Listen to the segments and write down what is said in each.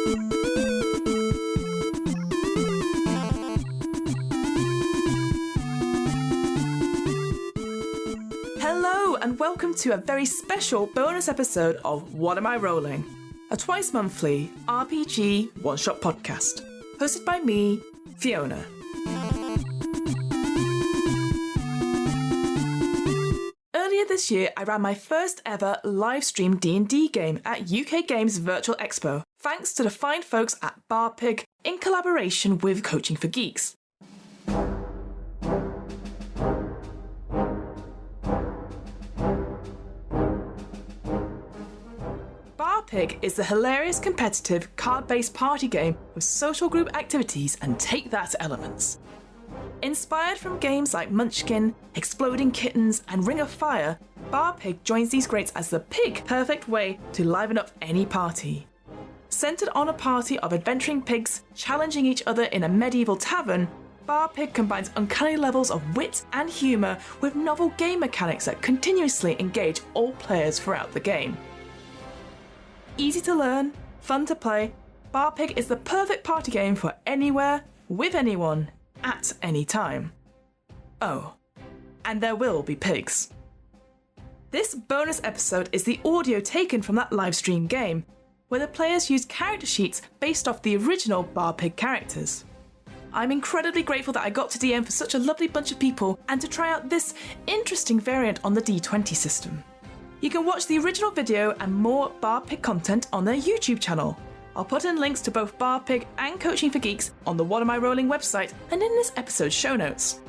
Hello and welcome to a very special bonus episode of What Am I Rolling? A twice monthly RPG one-shot podcast, hosted by me, Fiona. Earlier this year, I ran my first ever live stream D&D game at UK Games Virtual Expo, thanks to the fine folks at BarPig in collaboration with Coaching for Geeks. BarPig is the hilarious competitive card-based party game with social group activities and take-that elements. Inspired from games like Munchkin, Exploding Kittens and Ring of Fire, BarPig joins these greats as the pig-perfect way to liven up any party. Centred on a party of adventuring pigs challenging each other in a medieval tavern, BarPig combines uncanny levels of wit and humour with novel game mechanics that continuously engage all players throughout the game. Easy to learn, fun to play, BarPig is the perfect party game for anywhere, with anyone, at any time. Oh, and there will be pigs. This bonus episode is the audio taken from that livestream game, where the players used character sheets based off the original BarPig characters. I'm incredibly grateful that I got to DM for such a lovely bunch of people and to try out this interesting variant on the D20 system. You can watch the original video and more BarPig content on their YouTube channel. I'll put in links to both BarPig and Coaching for Geeks on the What Am I Rolling website and in this episode's show notes.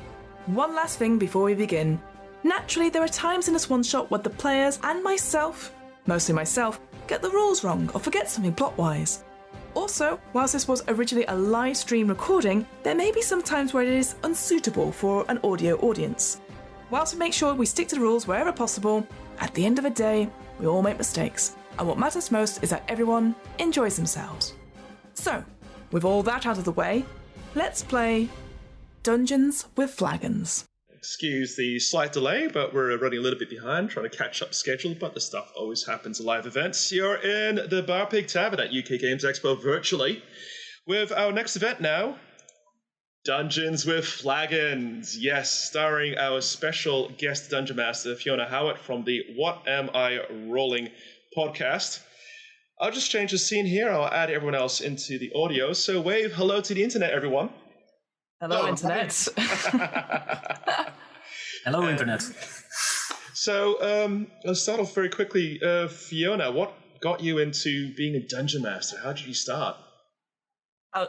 One last thing before we begin. Naturally, there are times in this one-shot where the players and myself, mostly myself, get the rules wrong or forget something plot-wise. Also, whilst this was originally a live stream recording, there may be some times where it is unsuitable for an audio audience. Whilst we make sure we stick to the rules wherever possible, at the end of the day, we all make mistakes. And what matters most is that everyone enjoys themselves. So, with all that out of the way, let's play Dungeons with Flagons. Excuse the slight delay, but we're running a little bit behind, trying to catch up schedule, but this stuff always happens at live events. You're in the BarPig Tavern at UK Games Expo virtually, with our next event now, Dungeons with Flagons. Yes, starring our special guest Dungeon Master, Fiona Howat from the What Am I Rolling podcast. I'll just change the scene here. I'll add everyone else into the audio. So wave hello to the internet, everyone. Hello, Internet. Hello, Internet. So let's start off very quickly. Fiona, what got you into being a Dungeon Master? How did you start?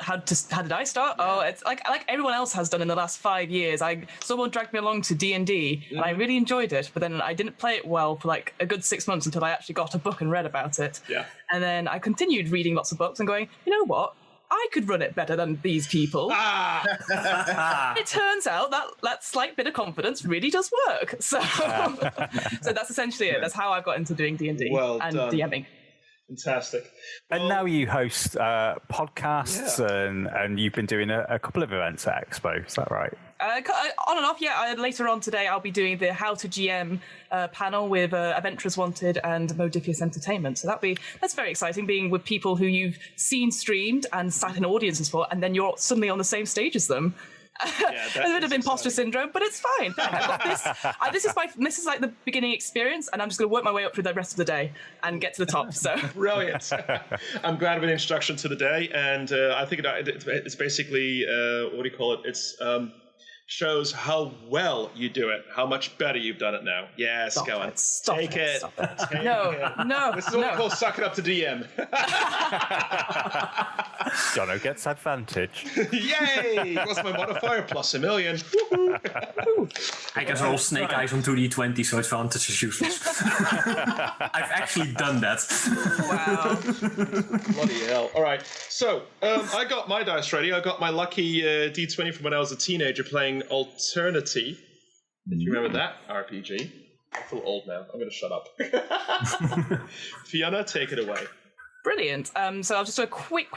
How did I start? Oh, it's like everyone else has done in the last 5 years. Someone dragged me along to D&D, and I really enjoyed it. But then I didn't play it well for like a good 6 months until I actually got a book and read about it. Yeah. And then I continued reading lots of books and going, you know what? I could run it better than these people. It turns out that slight bit of confidence really does work. So, so that's essentially it. That's how I got into doing D&D and DMing. Fantastic. And now you host podcasts, and you've been doing a couple of events at Expo. Is that right? On and off, yeah. Later on today, I'll be doing the How to GM panel with Adventurers Wanted and Modifius Entertainment. So that's very exciting, being with people who you've seen streamed and sat in audiences for, and then you're suddenly on the same stage as them. Yeah, a bit of imposter syndrome, but it's fine. I've got this. This is like the beginning experience, and I'm just going to work my way up through the rest of the day and get to the top. So brilliant! I'm glad of an introduction to the day, and I think it's basically what do you call it? It's shows how well you do it, how much better you've done it now. Yes, go on. Take it. No. This is what we call suck it up to DM. Jono gets advantage. Yay! What's my modifier? Plus a million. I can roll snake eyes on 2d20, so advantage is useless. I've actually done that. Wow. Bloody hell. All right. So, I got my dice ready. I got my lucky D20 from when I was a teenager playing Alternity. If you remember that RPG. I feel old now. I'm going to shut up. Fiona, take it away. Brilliant. So I'll just do a quick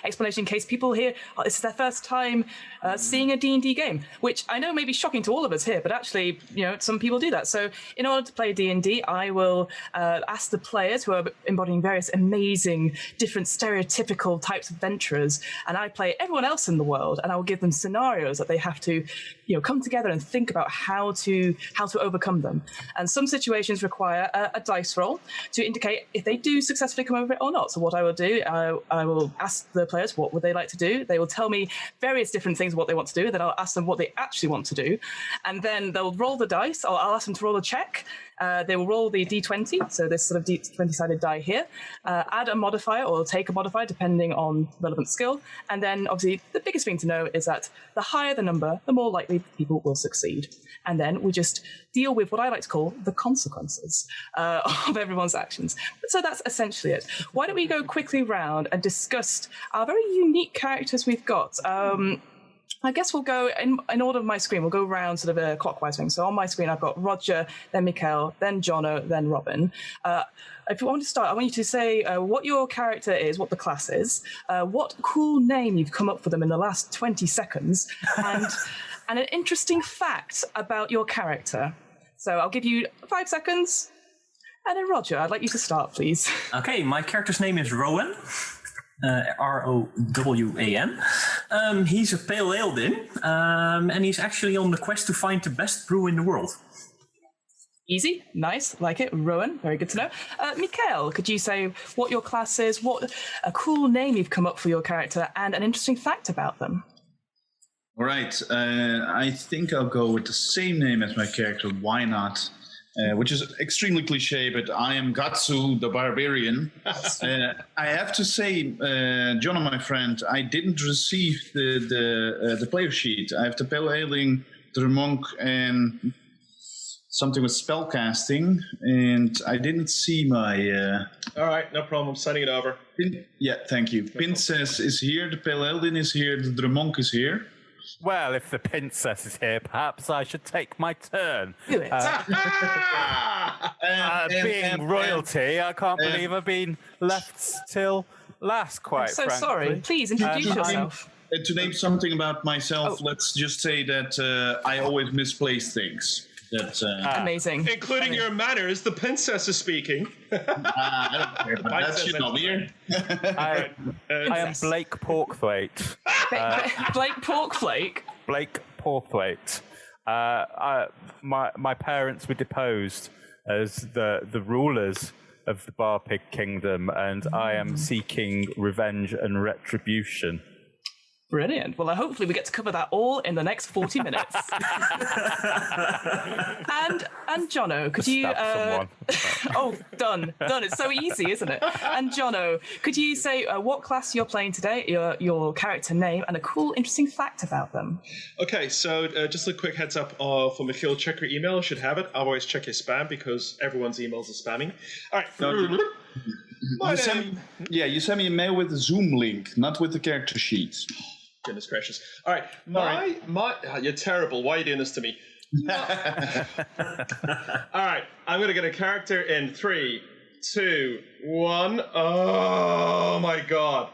explanation in case people here, this is their first time seeing a D&D game, which I know may be shocking to all of us here, but actually, some people do that. So in order to play D&D, I will ask the players who are embodying various amazing, different stereotypical types of adventurers, and I play everyone else in the world, and I will give them scenarios that they have to, come together and think about how to overcome them. And some situations require a dice roll to indicate if they do successfully come over it or not. So what I will do, I will ask the players what would they like to do. They will tell me various different things of what they want to do. Then I'll ask them what they actually want to do. And then they'll roll the dice, or I'll ask them to roll a check. They will roll the D20, so this sort of D20-sided die here, add a modifier or take a modifier depending on relevant skill. And then obviously the biggest thing to know is that the higher the number, the more likely people will succeed. And then we just deal with what I like to call the consequences of everyone's actions. So that's essentially it. Why don't we go quickly round and discuss our very unique characters we've got. I guess we'll go in order of my screen. We'll go around sort of a clockwise thing. So on my screen, I've got Roger, then Mikhail, then Jono, then Robin. If you want to start, I want you to say what your character is, what the class is, what cool name you've come up for them in the last 20 seconds, and an interesting fact about your character. So I'll give you 5 seconds. And then Roger, I'd like you to start, please. Okay, my character's name is Rowan. Rowan. He's a pale ale-din, and he's actually on the quest to find the best brew in the world. Easy, nice, like it. Rowan, very good to know. Mikhail, could you say what your class is, what a cool name you've come up for your character, and an interesting fact about them? All right, I think I'll go with the same name as my character, Why Not? Which is extremely cliche, but I am Gatsu, the barbarian. I have to say, John, my friend, I didn't receive the player sheet. I have the Pale Ailing, the monk, and something with spellcasting, and I didn't see my... All right, no problem. I'm sending it over. Thank you. Princess is here, the Pale Ailing is here, the Dremonk is here. Well, if the princess is here, perhaps I should take my turn. Do it. Being royalty, I can't believe I've been left till last, quite So frankly. sorry. Please introduce yourself. To name something about myself, let's just say that I always misplace things. Amazing. Including your manners, the princess is speaking. I don't care, but that should not be here. I am Blake Porkthwaite. Blake Porkflake? Blake Porkthwaite. My parents were deposed as the rulers of the BarPig kingdom, and I am seeking revenge and retribution. Brilliant. Well, hopefully we get to cover that all in the next 40 minutes. and Jono, could you... Stab someone. Done. It's so easy, isn't it? And Jono, could you say what class you're playing today, your character name, and a cool, interesting fact about them? Okay, so just a quick heads up for Mikhail, check your email. You should have it. Otherwise, check your spam, because everyone's emails are spamming. All right. You sent me a mail with a Zoom link, not with the character sheets. Goodness gracious. All right. You're terrible. Why are you doing this to me? All right. I'm going to get a character in 3, 2, 1. Oh, my God.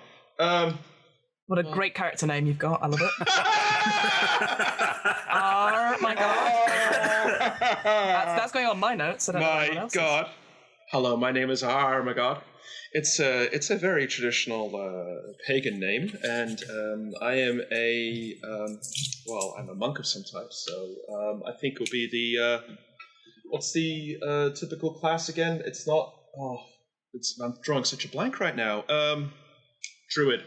What a great character name you've got. I love it. Oh, my God. That's going on my notes. I don't know my God. Hello, my name is my God. It's a very traditional pagan name, and I am I'm a monk of some type. So I think it'll be the what's the typical class again? It's not. I'm drawing such a blank right now. Druid.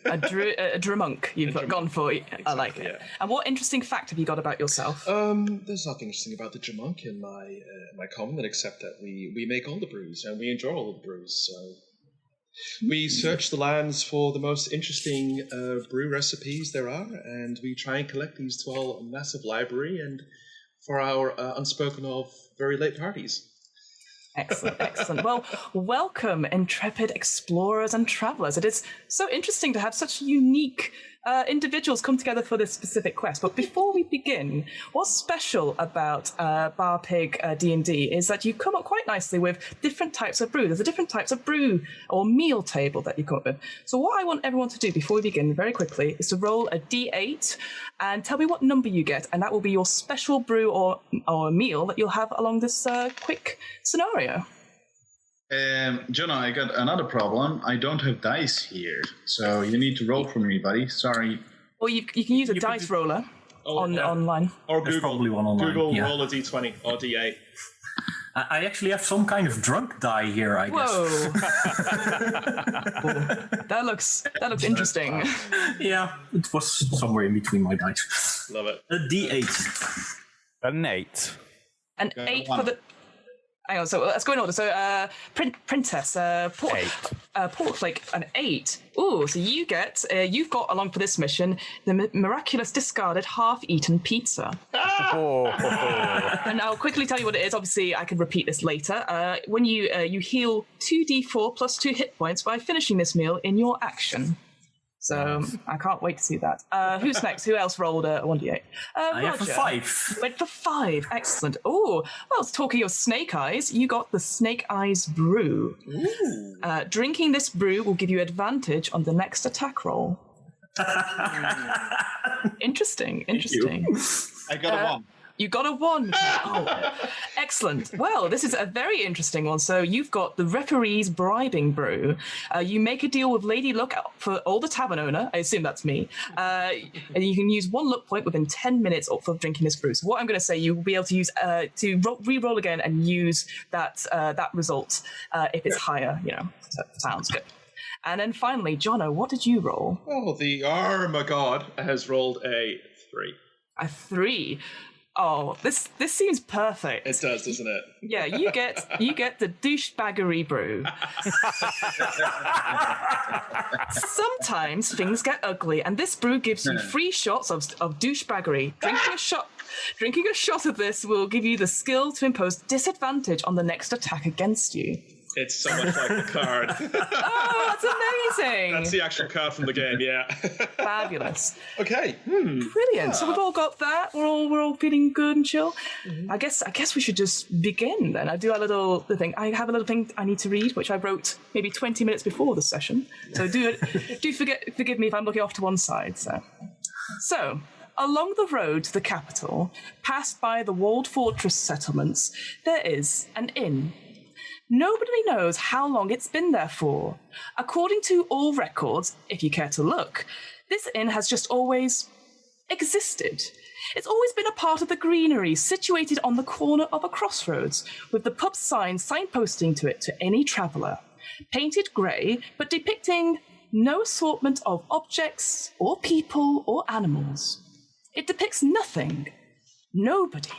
A Dremonk you've gone for. Exactly, I like it. Yeah. And what interesting fact have you got about yourself? There's nothing interesting about the Dremonk in my common, except that we make all the brews and we enjoy all the brews. So we search the lands for the most interesting brew recipes there are, and we try and collect these to our massive library and for our unspoken of very late parties. Excellent. Well, welcome, intrepid explorers and travelers. It is so interesting to have such unique individuals come together for this specific quest. But before we begin, what's special about BarPig D&D is that you come up quite nicely with different types of brew. There's a different types of brew or meal table that you come up with. So what I want everyone to do before we begin very quickly is to roll a D8 and tell me what number you get, and that will be your special brew or meal that you'll have along this quick scenario. Jonah, I got another problem. I don't have dice here, so you need to roll for me, buddy. Sorry. Or you can use a dice roller online. Or There's Google. probably one online. Google yeah. roll a d20 or d8. I actually have some kind of drunk die here, I guess. Whoa. That looks interesting. Yeah, it was somewhere in between my dice. Love it. A D8. An 8. An 8 for the... Hang on, so let's go in order. So, Princess, Portflake, an 8. Ooh, so you've got along for this mission the miraculous discarded half-eaten pizza. And I'll quickly tell you what it is. Obviously, I can repeat this later. When you heal 2d4 plus 2 hit points by finishing this meal in your action. So I can't wait to see that. Who's next? Who else rolled a 1d8? I have a 5. Went for 5. Excellent. Oh, well, talking of snake eyes, you got the snake eyes brew. Drinking this brew will give you advantage on the next attack roll. Interesting. I got a 1. You got a 1. Oh, excellent. Well, this is a very interesting one. So you've got the referee's bribing brew. You make a deal with Lady Luck for all the tavern owner. I assume that's me. And you can use 1 luck point within 10 minutes for drinking this brew. So what I'm going to say, you will be able to use re-roll again and use that result if it's higher. So sounds good. And then finally, Jono, what did you roll? Oh, the Armagod has rolled a 3. A 3. Oh, this seems perfect. It does, doesn't it? Yeah, you get the douchebaggery brew. Sometimes things get ugly, and this brew gives you 3 shots of douchebaggery. Drinking a shot of this will give you the skill to impose disadvantage on the next attack against you. It's so much like the card. Oh, that's amazing! That's the actual card from the game, yeah. Fabulous. Okay. Brilliant. So we've all got that. We're all feeling good and chill. Mm-hmm. I guess we should just begin then. I do a little thing. I have a little thing I need to read, which I wrote maybe 20 minutes before the session. So do forgive me if I'm looking off to one side. So. Along the road to the capital, past by the walled fortress settlements, there is an inn. Nobody knows how long it's been there for. According to all records, if you care to look, this inn has just always existed. It's always been a part of the greenery situated on the corner of a crossroads, with the pub sign signposting to it to any traveller. Painted grey, but depicting no assortment of objects or people or animals. It depicts nothing. Nobody.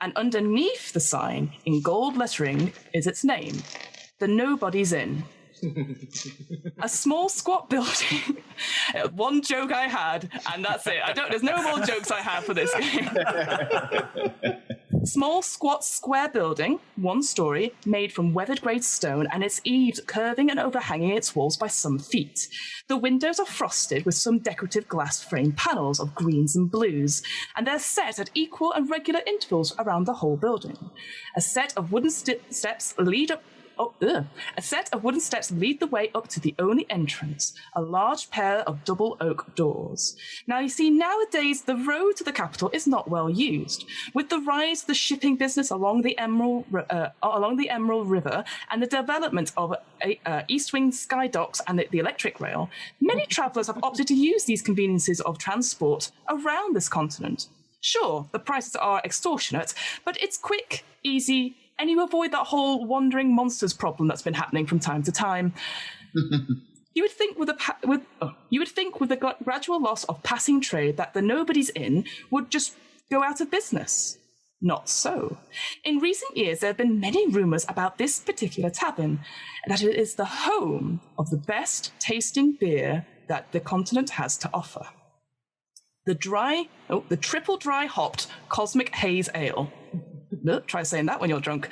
And underneath the sign, in gold lettering, is its name, the Nobody's Inn. A small squat building. One joke I had, and that's it. There's no more jokes I have for this game. Small squat square building, 1 story, made from weathered grey stone, and its eaves curving and overhanging its walls by some feet. The windows are frosted with some decorative glass frame panels of greens and blues, and they're set at equal and regular intervals around the whole building. A set of wooden steps lead the way up to the only entrance, a large pair of double oak doors. Now, you see, nowadays, the road to the capital is not well used. With the rise of the shipping business along the Emerald River and the development of East Wing Sky Docks and the electric rail, many travellers have opted to use these conveniences of transport around this continent. Sure, the prices are extortionate, but it's quick, easy, and you avoid that whole wandering monsters problem that's been happening from time to time. You would think with the gradual loss of passing trade that the Nobody's Inn would just go out of business. Not so. In recent years, there have been many rumours about this particular tavern, and that it is the home of the best tasting beer that the continent has to offer. The triple dry hopped Cosmic Haze Ale. Try saying that when you're drunk.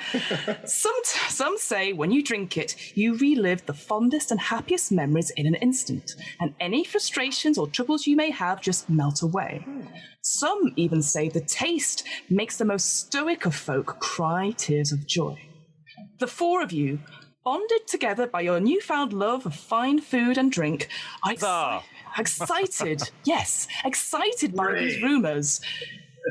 Some say when you drink it, you relive the fondest and happiest memories in an instant, and any frustrations or troubles you may have just melt away. Some even say the taste makes the most stoic of folk cry tears of joy. The four of you, bonded together by your newfound love of fine food and drink, are excited by these rumours.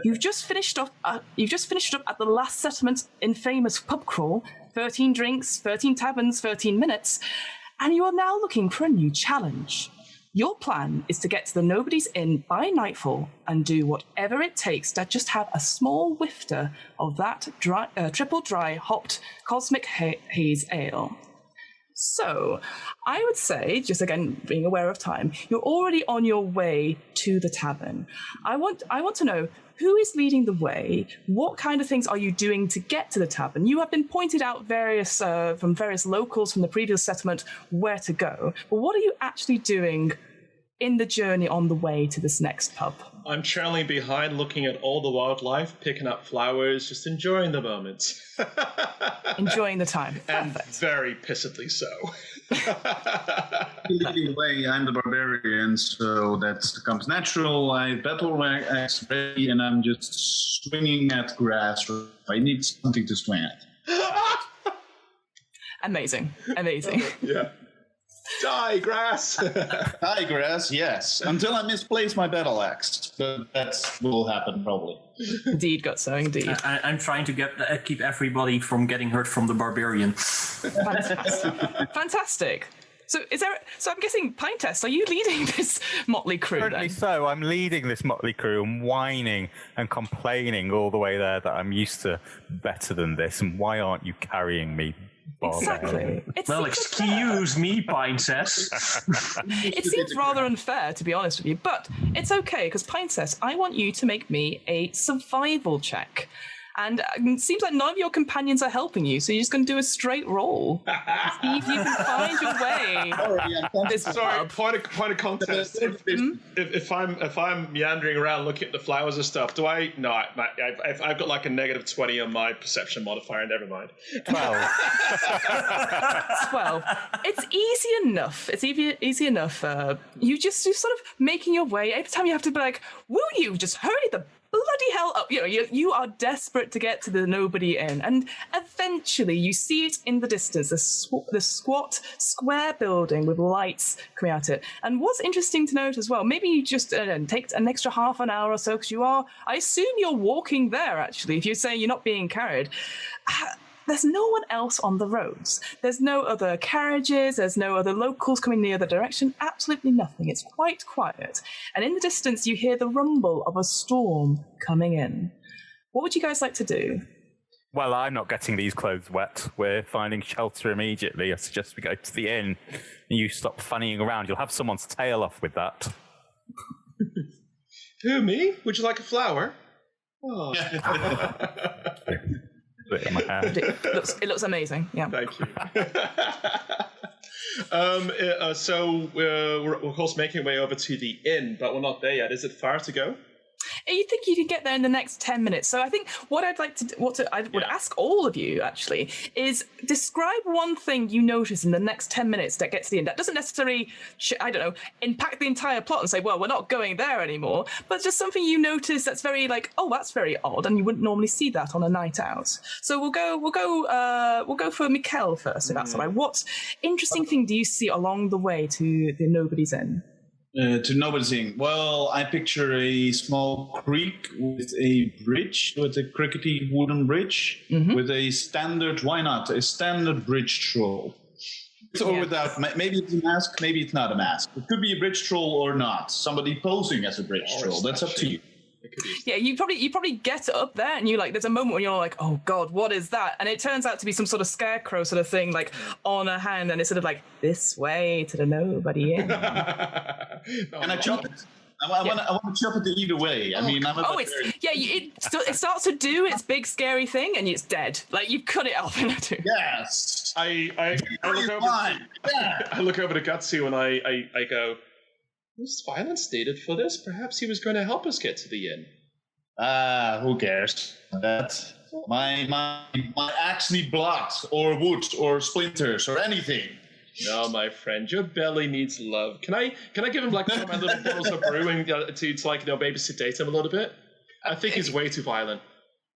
You've just finished up at the last settlement in famous pub crawl, 13 drinks, 13 taverns, 13 minutes, and you are now looking for a new challenge. Your plan is to get to the Nobody's Inn by nightfall and do whatever it takes to just have a small whifter of that triple dry hopped cosmic haze ale. So, I would say, just again being aware of time, you're already on your way to the tavern. I want to know who is leading the way. What kind of things are you doing to get to the tavern? You have been pointed out from various locals from the previous settlement where to go. But what are you actually doing in the journey on the way to this next pub? I'm trailing behind, looking at all the wildlife, picking up flowers, just enjoying the moment. Enjoying the time. And Perfect. very pissedly so. Leading the way, I'm the barbarian, so that comes natural. I battle my axe ready, and I'm just swinging at grass. I need something to swing at. Amazing. Yeah. Die, grass! Die, grass, yes. Until I misplace my battle axe. But that will happen, probably. Indeed, Gutso, indeed. I'm trying to keep everybody from getting hurt from the barbarian. Fantastic. So I'm guessing, Pine Test, are you leading this motley crew Currently then? so. I'm leading this motley crew and whining and complaining all the way there that I'm used to better than this, and why aren't you carrying me? Exactly. Well, excuse me, Pine says. It seems rather unfair, to be honest with you, but it's okay, because Pine says, I want you to make me a survival check. And it seems like none of your companions are helping you, so you're just going to do a straight roll. See if you can find your way. Sorry, point of context. If I'm meandering around looking at the flowers and stuff, do I? No, I've got like a -20 on my perception modifier. Never mind. 12. 12. It's easy enough. It's easy enough. You're sort of making your way. Every time you have to be like, will you just hurry the bloody hell up. You are desperate to get to the Nobody Inn, and eventually you see it in the distance, the squat square building with lights coming out it. And what's interesting to note as well, maybe you just take an extra half an hour or so, because I assume you're walking there actually, if you're saying you're not being carried. There's no one else on the roads. There's no other carriages. There's no other locals coming the other direction. Absolutely nothing. It's quite quiet. And in the distance, you hear the rumble of a storm coming in. What would you guys like to do? Well, I'm not getting these clothes wet. We're finding shelter immediately. I suggest we go to the inn and you stop funnying around. You'll have someone's tail off with that. Who, me? Would you like a flower? Oh. In my hand. It looks amazing. Yeah. Thank you. So we're of course making our way over to the inn, but we're not there yet. Is it far to go? You think you can get there in the next 10 minutes. So I think what I'd like to do, I would ask all of you actually, is describe one thing you notice in the next 10 minutes that gets to the end. That doesn't necessarily, impact the entire plot and say, well, we're not going there anymore, but just something you notice that's very like, oh, that's very odd, and you wouldn't normally see that on a night out. So we'll go for Mikkel first, if that's all right. What interesting thing do you see along the way to the Nobody's Inn? To Nobody's Inn. Well, I picture a small creek with a bridge, with a crickety wooden bridge, with a standard, why not, a standard bridge troll. Or without, maybe it's a mask, maybe it's not a mask. It could be a bridge troll or not. Somebody posing as a bridge troll. That's up to you. Yeah, you probably get up there and there's a moment when you're like, oh God, what is that? And it turns out to be some sort of scarecrow sort of thing, like on a hand, and it's sort of like, this way to the Nobody Inn. And I chop it. I want to chop it either way. I mean, it starts to do its big scary thing, and it's dead. Like you cut it off. Yes. I look over to Gutsu and I go, was violence needed for this? Perhaps he was going to help us get to the inn. Who cares? That My axe need blood or wood or splinters or anything. No, my friend, your belly needs love. Can I give him like one of my little bottles of brewing to like maybe sedate him a little bit? I think he's way too violent.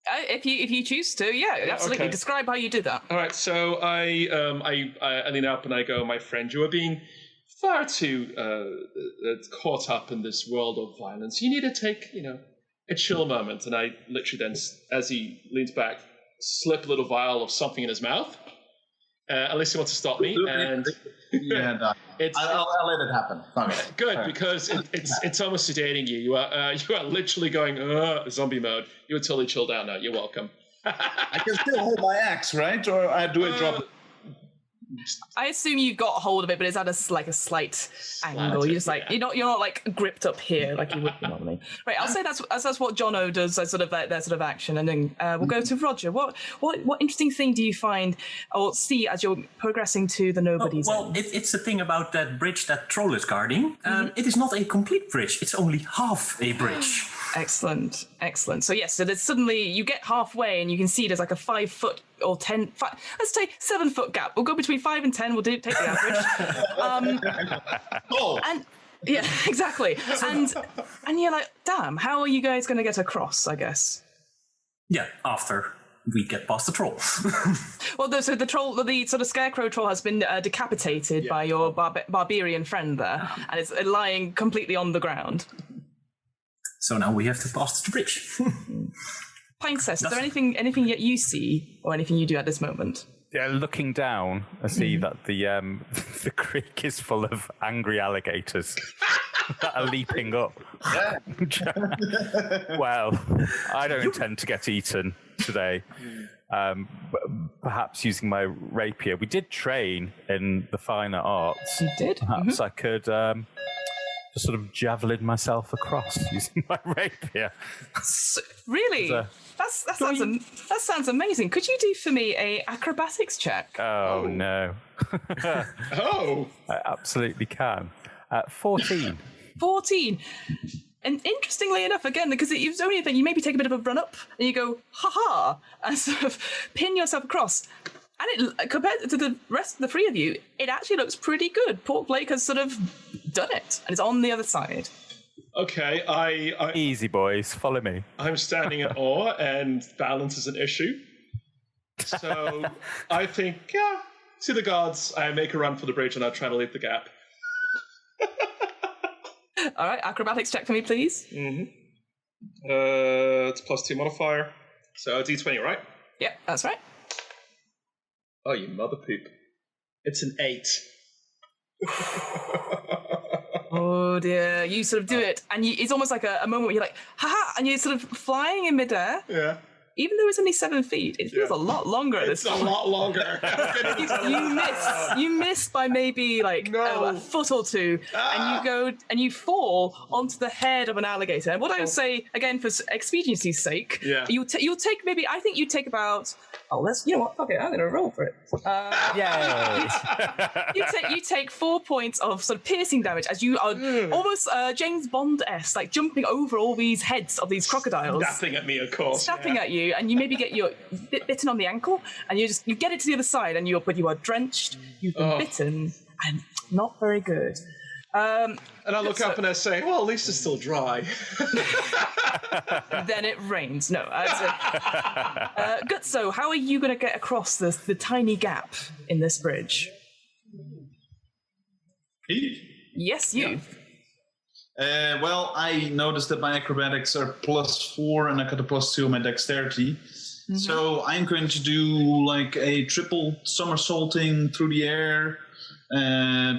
If you choose to, yeah, absolutely. Okay. Describe how you do that. All right, so I lean up and I go, my friend, you are being far too caught up in this world of violence. You need to take a chill moment. And I literally then, as he leans back, slip a little vial of something in his mouth. Unless he wants to stop me, and yeah, no. I'll let it happen. Okay. Good, because it's almost sedating you. You are literally going zombie mode. You are totally chilled out now. You're welcome. I can still hold my axe, right? Or do I drop it? I assume you got hold of it, but it's at a slight angle. You're just you're not like gripped up here like you would normally. Right, I'll say that's what Jono does. As sort of their sort of action, and then we'll go to Roger. What interesting thing do you find or see as you're progressing to the Nobody's End? It's the thing about that bridge that Troll is guarding. It is not a complete bridge. It's only half a bridge. Excellent. So yes, so there's suddenly you get halfway and you can see there's like a 5 foot or 10, let's say 7 foot gap. We'll go between 5 and 10. We'll take the average. And yeah, exactly. And you're like, damn, how are you guys going to get across? I guess. Yeah, after we get past the troll. Well, so the troll, the sort of scarecrow troll, has been decapitated by your barbarian friend there, and it's lying completely on the ground. So now we have to pass the bridge. Pinecess, is there anything that you see or anything you do at this moment? Yeah, looking down, I see that the creek is full of angry alligators that are leaping up. Well, I don't intend to get eaten today. Perhaps using my rapier. We did train in the finer arts. You did? Perhaps I could just sort of javelin myself across using my rapier. Really? That sounds amazing. Could you do for me a acrobatics check? Oh. No. Oh! I absolutely can. 14. 14. And interestingly enough, again, because it's only a thing, you maybe take a bit of a run up and you go, ha-ha, and sort of pin yourself across. And it, compared to the rest of the three of you, it actually looks pretty good. Pork Blake has sort of done it, and it's on the other side. Okay, I Easy, boys. Follow me. I'm standing in awe, and balance is an issue. So I think, to the gods, I make a run for the bridge, and I try to leap the gap. All right, acrobatics check for me, please. Mm-hmm. It's +2 modifier, so D20, right? Yeah, that's right. Oh, you mother poop. It's an 8. Oh dear, you sort of do it, and it's almost like a moment where you're like, haha, and you're sort of flying in midair. Yeah. Even though it's only 7 feet, it feels a lot longer at this point. It's a lot longer. You miss by maybe a foot or two, and you go and you fall onto the head of an alligator. And what I would say, again, for expediency's sake, you'll take maybe, I think you take about, you know what, fuck it, I'm going to roll for it. You take 4 points of sort of piercing damage as you are almost James Bond-esque, like jumping over all these heads of these crocodiles. Snapping at me, of course. Snapping at you, and you maybe get your bitten on the ankle, and you get it to the other side, and you are drenched, you've been bitten, and not very good. And I look up and I say, well, at least it's still dry. Then it rains. No. Gutso, how are you going to get across the tiny gap in this bridge? Yes, you. Well, I noticed that my acrobatics are +4 and I got a +2 on my dexterity. Mm-hmm. So I'm going to do like a triple somersaulting through the air,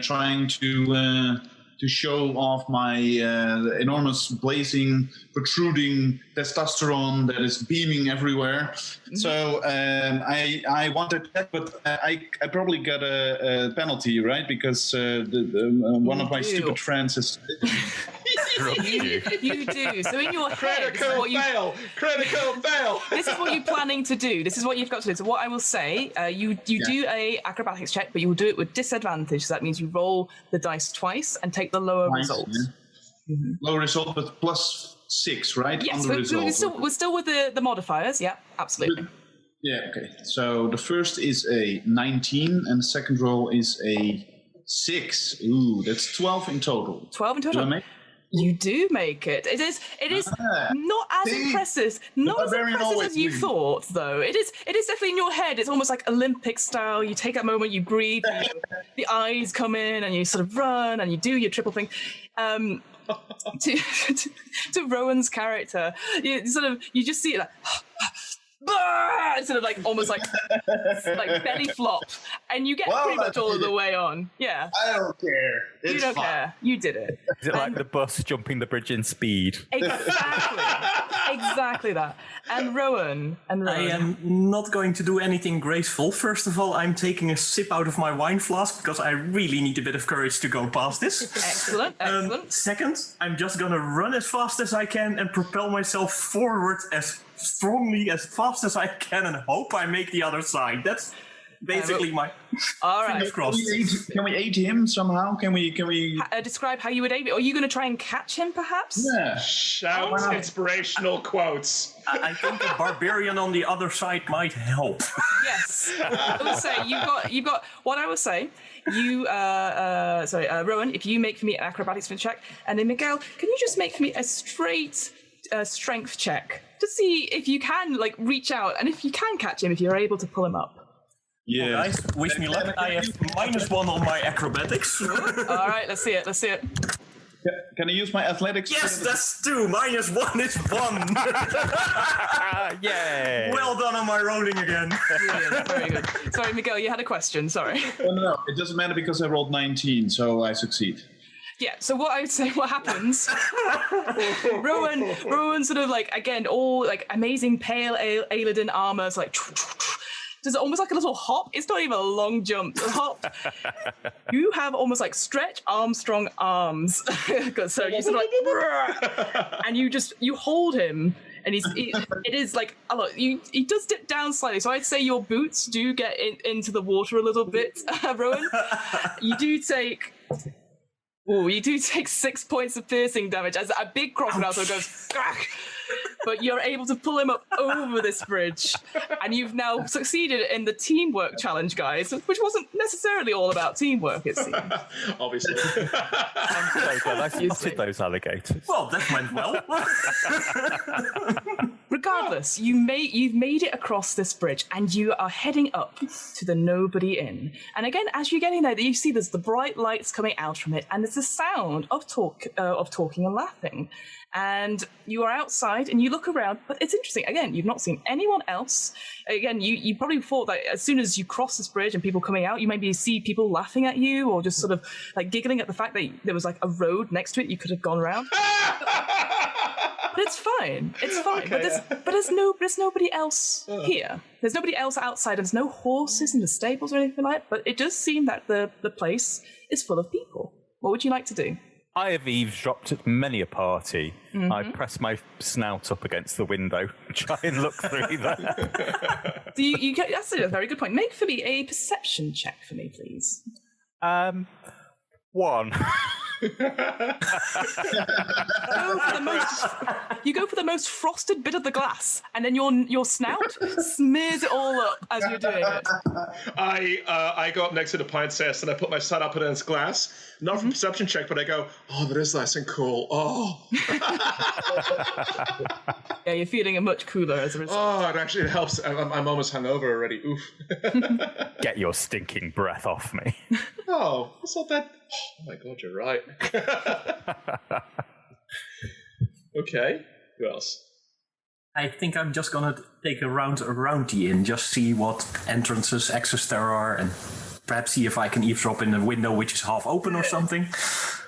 trying to show off my enormous, blazing, protruding testosterone that is beaming everywhere. Mm-hmm. So I wanted that, but I probably got a penalty, right? Because one of my stupid friends is... You do. So in your head... Critical fail! This is what you're planning to do. This is what you've got to do. So what I will say, you do a acrobatics check, but you will do it with disadvantage. So that means you roll the dice twice and take the lower result. Yeah. Mm-hmm. Lower result with 6, right? Yes, on the we're result. still with the modifiers. Yeah, absolutely. Yeah, okay. So the first is a 19, and the second roll is a 6. Ooh, that's 12 in total. 12 in Do I total. make? You do make it. It is not as impressive. Not as impressive as you thought, though. It is definitely in your head. It's almost like Olympic style. You take that moment, you breathe, the eyes come in, and you sort of run, and you do your triple thing. To Rowan's character, you just see it like sort of like almost like belly flop, and you get pretty much all of the way on. Yeah, I don't care. You don't care. You did it. Is it like the bus jumping the bridge in speed? Exactly that. And Rowan. I am not going to do anything graceful. First of all, I'm taking a sip out of my wine flask because I really need a bit of courage to go past this. Excellent. Second, I'm just gonna run as fast as I can and propel myself forward as strongly, as fast as I can, and hope I make the other side. That's basically my fingers crossed. Can we aid him somehow? Can we describe how you would aid it? Are you going to try and catch him, perhaps? Yeah. Shout inspirational quotes. I think a barbarian on the other side might help. Yes. I will say you've got what I will say. You Rowan, if you make for me an acrobatics check, and then Miguel, can you just make for me a straight strength check to see if you can reach out, and if you can catch him, if you're able to pull him up. Yeah. Well, guys, wish me luck. I have -1 on my acrobatics. All right, let's see it. Can I use my athletics? Yes, that's 2. -1 is 1. Yay! Well done on my rolling again. Brilliant, very good. Sorry, Miguel, you had a question. Sorry. No, it doesn't matter because I rolled 19, so I succeed. Yeah, so what I would say, what happens, Rowan sort of again, all amazing pale Aeladin armor, it's does almost like a little hop. It's not even a long jump. A hop. You have almost Stretch Armstrong arms. So you sort of and you hold him, and it is a lot. He does dip down slightly, so I'd say your boots do get into the water a little bit, Rowan. You do take 6 points of piercing damage as a big crocodile sort of goes. But you're able to pull him up over this bridge, and you've now succeeded in the teamwork challenge, guys, which wasn't necessarily all about teamwork, it seems. Obviously. I'm so glad I spotted those alligators. Well, that went well. Regardless, you've made it across this bridge, and you are heading up to the Nobody Inn. And again, as you're getting there, you see there's the bright lights coming out from it, and there's the sound of talking and laughing. And you are outside, and you look around, but it's interesting. Again, you've not seen anyone else. Again, you probably thought that as soon as you cross this bridge and people coming out, you maybe see people laughing at you, or just sort of giggling at the fact that there was a road next to it you could have gone around. But it's fine. It's fine. Okay. But there's nobody else here. There's nobody else outside. There's no horses in the stables or anything like that. But it does seem that the place is full of people. What would you like to do? I have eavesdropped at many a party. Mm-hmm. I press my snout up against the window, try and look through them. That's a very good point. Make for me a perception check for me, please. 1. You go for the most frosted bit of the glass, and then your snout smears it all up as you're doing it. I go up next to the pint cess, and I put my snout up against glass. Not for perception check, but I go, oh, that is nice and cool. Oh. Yeah, you're feeling much cooler as a result. Oh, it helps. I'm almost hungover already. Oof. Get your stinking breath off me. Oh, it's not that. Oh my god, you're right. Okay, who else? I think I'm just gonna take a round around the inn, just see what entrances, exits there are, and perhaps see if I can eavesdrop in a window which is half open or something.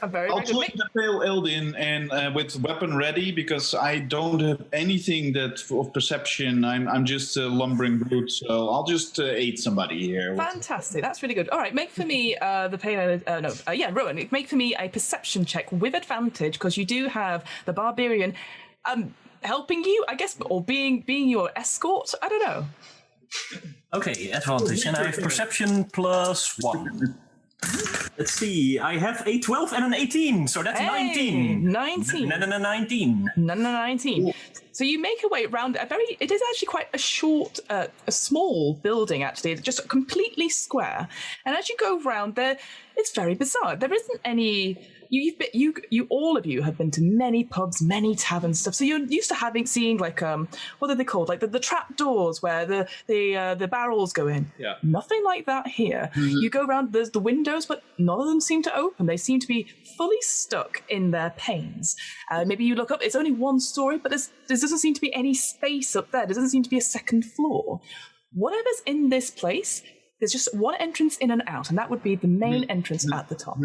I'll join the pale Eldin and with weapon ready, because I don't have anything of perception. I'm just a lumbering brute, so I'll just aid somebody here. Fantastic, that's really good. All right, make for me Rowan, make for me a perception check with advantage, because you do have the barbarian helping you, I guess, or being your escort. I don't know. Okay, advantage, and I have perception +1. Let's see. I have a 12 and an 18, so that's 19. 19. 19. 19. So you make your way around it is actually quite a short, a small building, actually. It's just completely square. And as you go around there, it's very bizarre. There isn't any... You all of you have been to many pubs, many taverns, stuff. So you're used to seeing like what are they called? Like the trap doors where the barrels go in. Yeah. Nothing like that here. You go around. There's the windows, but none of them seem to open. They seem to be fully stuck in their panes. Maybe you look up. It's only one story, but there doesn't seem to be any space up there. There doesn't seem to be a second floor. Whatever's in this place, there's just one entrance in and out, and that would be the main entrance at the top.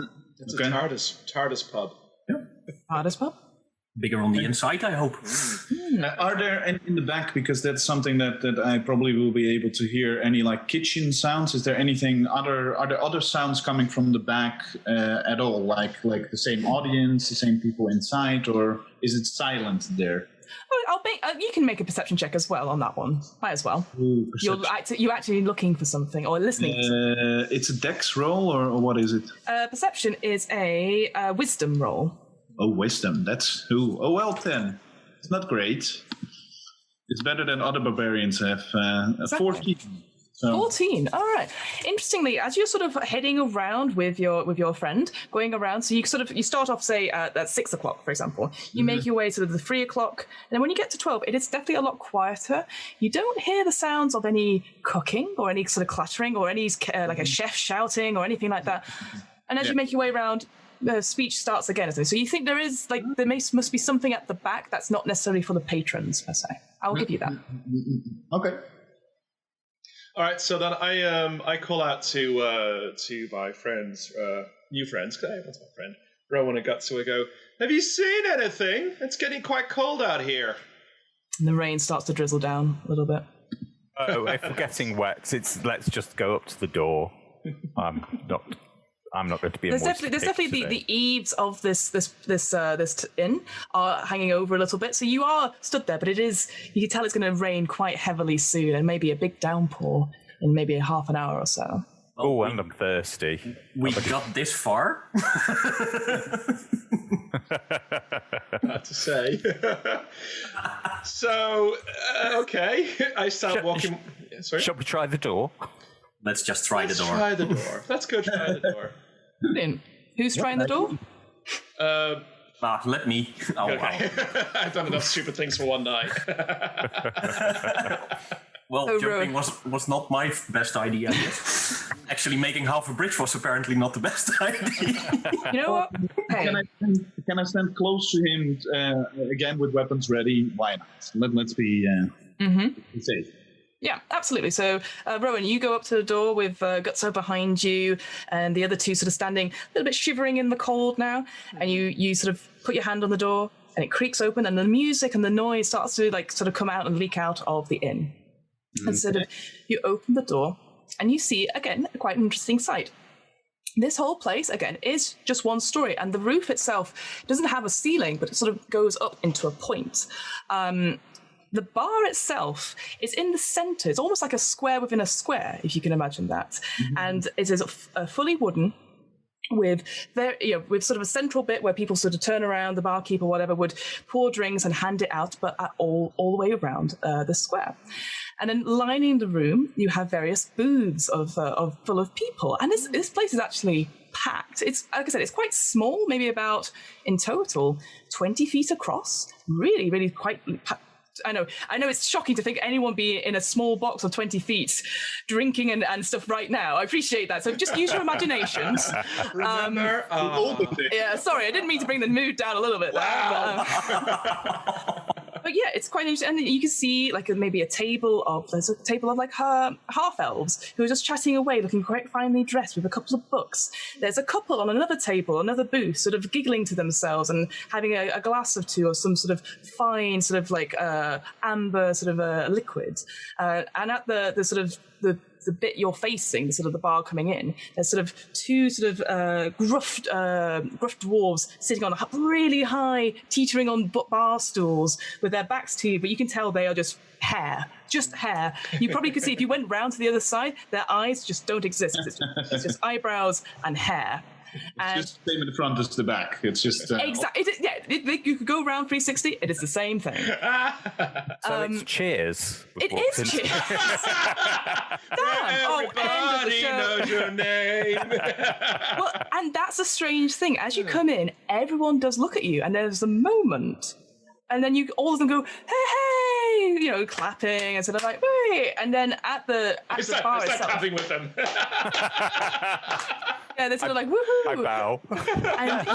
It's a TARDIS pub. Yeah. TARDIS pub? Bigger on the inside, I hope. Are there any in the back, because that's something that I probably will be able to hear, any like kitchen sounds? Is there anything are there other sounds coming from the back at all? Like the same audience, the same people inside, or is it silent there? You can make a perception check as well on that one. Might as well. Ooh, You're actually looking for something or listening. It's a dex roll, or what is it? Perception is a wisdom roll. Oh, wisdom. That's who. Oh, well, 10. It's not great. It's better than other barbarians have. 14. So. 14. All right. Interestingly, as you're sort of heading around with your friend, going around, so you start off, say, at 6 o'clock, for example. You make your way sort of the 3 o'clock, and then when you get to 12, it is definitely a lot quieter. You don't hear the sounds of any cooking or any sort of clattering or any like a chef shouting or anything like that. And as you make your way around, the speech starts again. So you think there must be something at the back that's not necessarily for the patrons per se. I will give you that. Okay. All right, so then I call out to my friends, new friends, because that's my friend, Rowan and Gutsu. I go, have you seen anything? It's getting quite cold out here. And the rain starts to drizzle down a little bit. Oh, if we're getting wet, let's just go up to the door. I'm not going to be. There's definitely the eaves of this inn are hanging over a little bit, so you are stood there. But you can tell it's going to rain quite heavily soon, and maybe a big downpour in maybe a half an hour or so. Oh, and I'm thirsty. We got this far. Not to say. So okay, I start walking. Sorry. Shall we try the door? Let's just try the door. Try the door. Let's go try the door. Brilliant. Who's trying the door? Let me. Oh, okay. Wow. I've done enough stupid things for one night. Well, jumping was not my best idea, I guess. Actually, making half a bridge was apparently not the best idea. You know what? Hey. Can I stand close to him again with weapons ready? Why not? Let's be safe. Yeah, absolutely. So, Rowan, you go up to the door with Gutso behind you, and the other two sort of standing a little bit shivering in the cold now. And you sort of put your hand on the door, and it creaks open, and the music and the noise starts to sort of come out and leak out of the inn. And sort of you open the door, and you see again quite an interesting sight. This whole place, again, is just one story, and the roof itself doesn't have a ceiling, but it sort of goes up into a point. The bar itself is in the center. It's almost like a square within a square, if you can imagine that. And it is fully wooden, with sort of a central bit where people sort of turn around, the barkeep or whatever would pour drinks and hand it out, but all the way around the square. And then lining the room, you have various booths full of people. And this place is actually packed. It's, like I said, it's quite small, maybe about, in total, 20 feet across. Really, really quite packed. I know it's shocking to think anyone be in a small box of 20 feet drinking and stuff right now. I appreciate that. So just use your imaginations. Remember? Yeah, sorry, I didn't mean to bring the mood down a little bit. Wow. But yeah, it's quite interesting. And you can see there's a table of like half elves who are just chatting away, looking quite finely dressed with a couple of books. There's a couple on another table, another booth, sort of giggling to themselves and having a glass of two of some sort of fine sort of like amber sort of liquid. And at the the bit you're facing, the sort of the bar coming in, there's sort of two sort of gruff dwarves sitting on a really high, teetering on bar stools with their backs to you, but you can tell they are just hair. You probably could see if you went round to the other side, their eyes just don't exist. It's just eyebrows and hair. It's just the same in the front as the back. It's just exactly. You could go around 360. It is the same thing. So it's Cheers. It is Cheers. Everybody knows your name. Well, and that's a strange thing. As you come in, everyone does look at you, and there's a moment, and then all of them go, hey, you know, clapping and sort of like, hey, and then at the bar itself, clapping with them. Yeah, they're sort of like, woohoo! I bow. And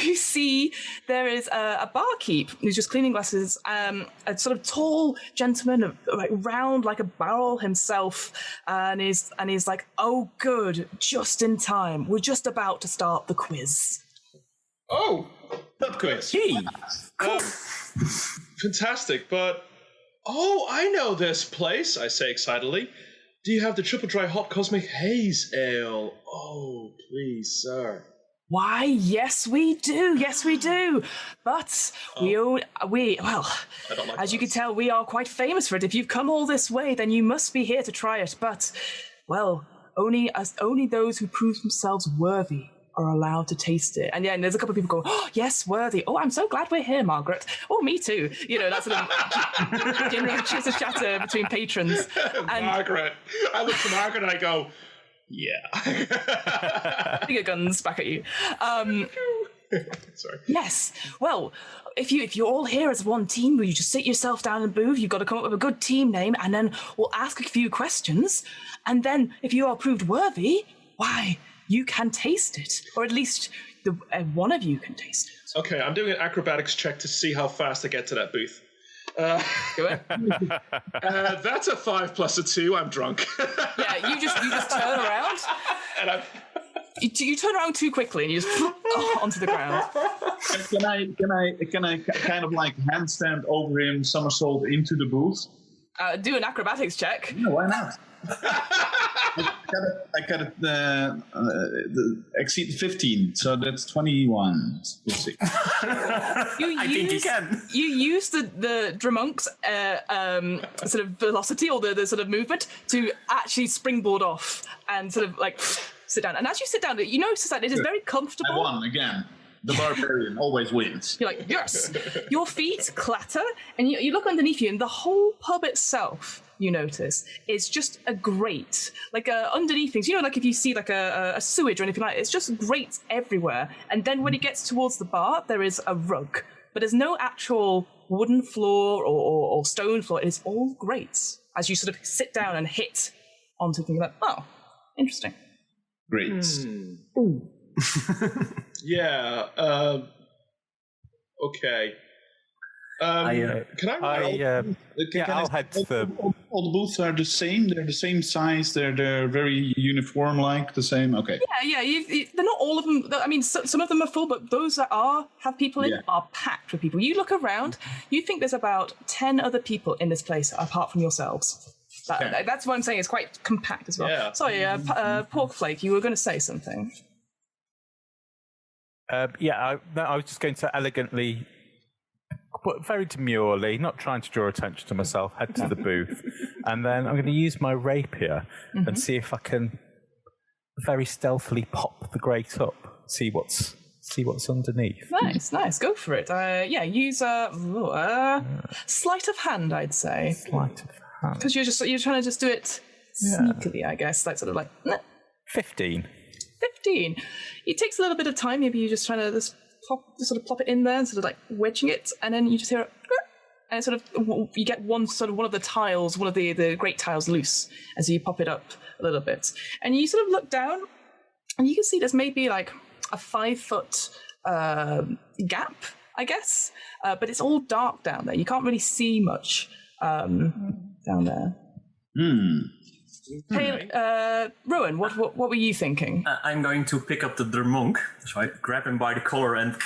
you see there is a barkeep who's just cleaning glasses, a sort of tall gentleman, round like a barrel himself, and he's like, oh, good, just in time. We're just about to start the quiz. Oh, pub quiz. Cool. Fantastic, but I know this place, I say excitedly. Do you have the triple dry hop cosmic haze ale? Oh, please, sir. Why, yes, we do. Yes, we do. But as you can tell, we are quite famous for it. If you've come all this way, then you must be here to try it. But, well, only those who prove themselves worthy are allowed to taste it. And there's a couple of people go, oh, yes, worthy. Oh, I'm so glad we're here, Margaret. Oh, me too. You know, that's sort of general chitter chatter between patrons. And Margaret. I look to Margaret and I go, yeah. Finger guns back at you. Sorry. Yes. Well, if you're all here as one team, will you just sit yourself down and booth? You've got to come up with a good team name, and then we'll ask a few questions. And then if you are proved worthy, why, you can taste it, or at least one of you can taste it. Okay, I'm doing an acrobatics check to see how fast I get to that booth. Go ahead. That's a 5 plus a 2. I'm drunk. Yeah, you just turn around, and you turn around too quickly, and you just onto the ground. Can I kind of like handstand over him, somersault into the booth? Do an acrobatics check. No, why not? I got it exceed 15, so that's 21. We'll see. I think you can. You use the Dramonk's sort of velocity, or the sort of movement, to actually springboard off and sort of like sit down. And as you sit down, you notice that it is very comfortable. I won again. The barbarian always wins. You're like, yes. Your feet clatter, and you look underneath you, and the whole pub itself, you notice, is just a grate. Like underneath things, you know, like if you see like a sewage or anything like that, it's just grates everywhere. And then when it gets towards the bar, there is a rug. But there's no actual wooden floor or stone floor. It is all grates as you sort of sit down and hit on something like, oh, interesting. Grates. Ooh. Yeah. Okay. Can I'll head to the. All the booths are the same. They're the same size. They're very uniform, like the same. Okay. Yeah. They're not all of them. I mean, some of them are full, but those that have people in are packed with people. You look around. You think there's about 10 other people in this place apart from yourselves. That's what I'm saying. It's quite compact as well. Yeah. Sorry, Porkflake, you were going to say something. I was just going to elegantly, but very demurely, not trying to draw attention to myself, head to the booth, and then I'm going to use my rapier and see if I can very stealthily pop the grate up, see what's underneath. Nice, go for it. Use sleight of hand, I'd say. Sleight of hand. Because you're trying to just do it sneakily, I guess, like sort of like 15. 15. It takes a little bit of time. Maybe you're just trying to just plop it in there and sort of like wedging it, and then you just hear it, and it sort of, you get one of the tiles, one of the great tiles loose as you pop it up a little bit, and you sort of look down, and you can see there's maybe like a 5-foot gap, I guess, but it's all dark down there. You can't really see much down there. Hey, Rowan, what were you thinking? I'm going to pick up the Dramonk, so I grab him by the collar and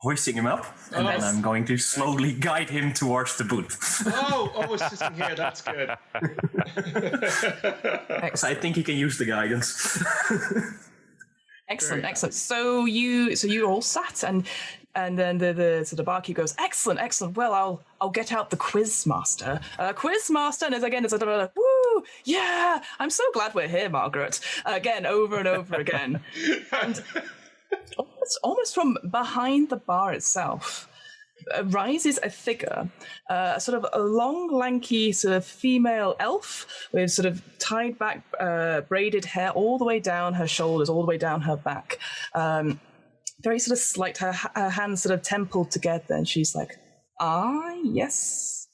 hoisting him up, and then I'm going to slowly guide him towards the booth. It's sitting here. That's good. I think he can use the guidance. Excellent. So you're all sat, and then the barkeep goes, excellent. Well, I'll get out the quiz master, and it's a woo, yeah. I'm so glad we're here, Margaret. Again, over and over again, and almost from behind the bar itself rises a figure, sort of a long, lanky, sort of female elf with sort of tied back, braided hair all the way down her shoulders, all the way down her back. Very sort of slight, her hands sort of templed together, and she's like, yes,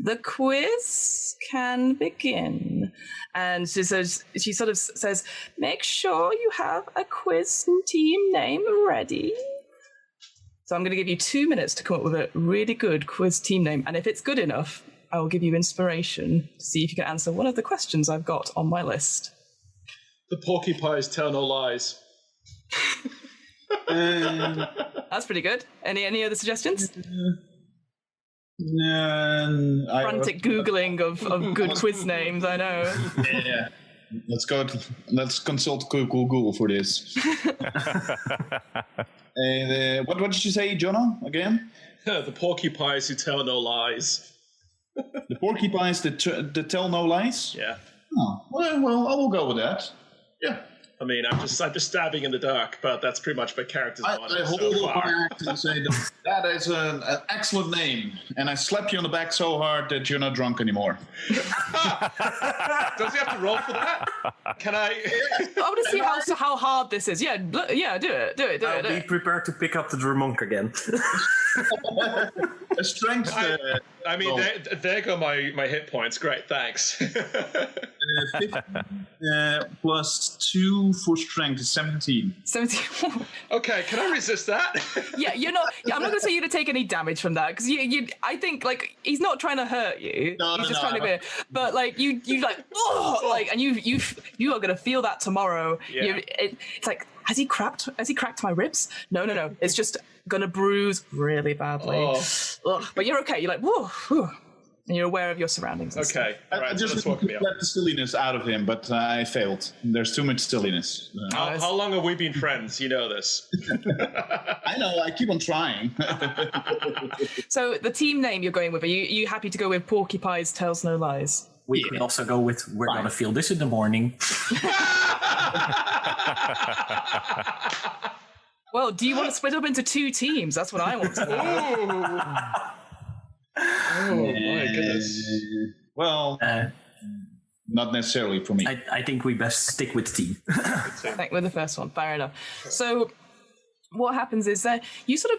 the quiz can begin. And she sort of says, make sure you have a quiz team name ready. So I'm going to give you 2 minutes to come up with a really good quiz team name. And if it's good enough, I will give you inspiration to see if you can answer one of the questions I've got on my list. The porcupines tell no lies. That's pretty good. Any other suggestions? Frantic Googling of good quiz names, I know. Yeah. Let's consult Google for this. What did you say, Jonah, again? The porcupines who tell no lies. The porcupines that tell no lies? Yeah. Oh, well, I will go with that. Yeah. I mean, I'm just stabbing in the dark, but that's pretty much my character's I hold up my axe and say that is an excellent name, and I slap you on the back so hard that you're not drunk anymore. Does he have to roll for that? Can I? I want to see how hard this is. Yeah, do it. I'll be prepared to pick up the Drumonk again. A strength. I mean, there go my hit points. Great, thanks. 15, plus 2 for strength is 17. 17. Okay, can I resist that? Yeah, you're not. I'm not going to say you to take any damage from that, because I think like he's not trying to hurt you. He's just trying to be. But like you like and you are going to feel that tomorrow. Yeah. It's like has he cracked my ribs? No. It's just going to bruise really badly. But you're okay. You're like whoa. And you're aware of your surroundings. Okay. I just let the silliness out of him, but I failed. There's too much silliness. How long have we been friends? You know this. I know. I keep on trying. So the team name you're going with, are you happy to go with Porcupines Tells No Lies? We could also go with We're Gonna Feel This in the Morning. Well, do you want to split up into 2 teams? That's what I want to know. Oh my goodness. Well, not necessarily for me. I think we best stick with team. Stick with the first one. Fair enough. So what happens is that you sort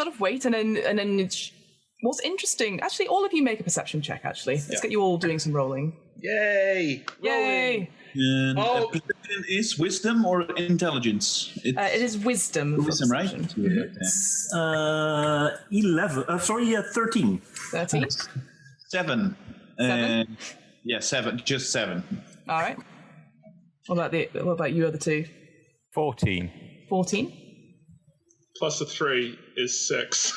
of wait, and then what's interesting, actually, all of you make a perception check. Actually, let's get you all doing some rolling. Yay! Perception is wisdom or intelligence? It is wisdom. Wisdom, right? Yeah. It's 13. 13? 7. 7? Yeah, 7. Just 7. All right. What about you other two? 14. 14? Plus the 3 is 6.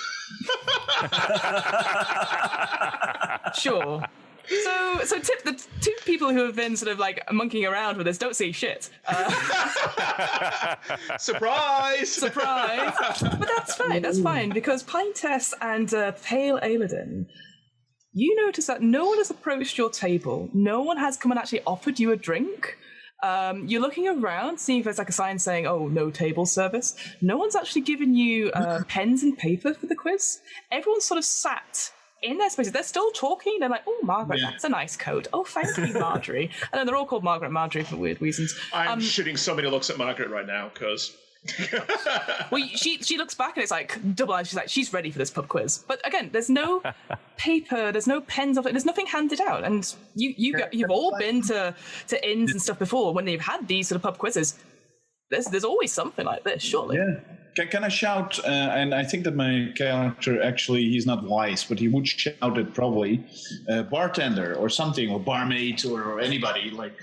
Sure. So tip the 2 people who have been sort of like monkeying around with this don't see shit. Surprise! But that's fine, because Pinetess and Pale Aeladin, you notice that no one has approached your table. No one has come and actually offered you a drink. You're looking around, seeing if there's like a sign saying, "Oh, no table service." No one's actually given you pens and paper for the quiz. Everyone's sort of sat in their spaces. They're still talking. They're like, "Oh, Margaret, that's a nice coat. Oh, thank you, Marjorie." And then they're all called Marjorie for weird reasons. I'm shooting so many looks at Margaret right now because. Well, she looks back and it's like double eyes. She's like, she's ready for this pub quiz. But again, there's no paper, there's no pens, there's nothing handed out. And you've all been to inns and stuff before when they've had these sort of pub quizzes. There's always something like this, surely. Yeah. Can I shout? And I think that my character actually, he's not wise, but he would shout it probably. Bartender or something, or barmaid or anybody. Like,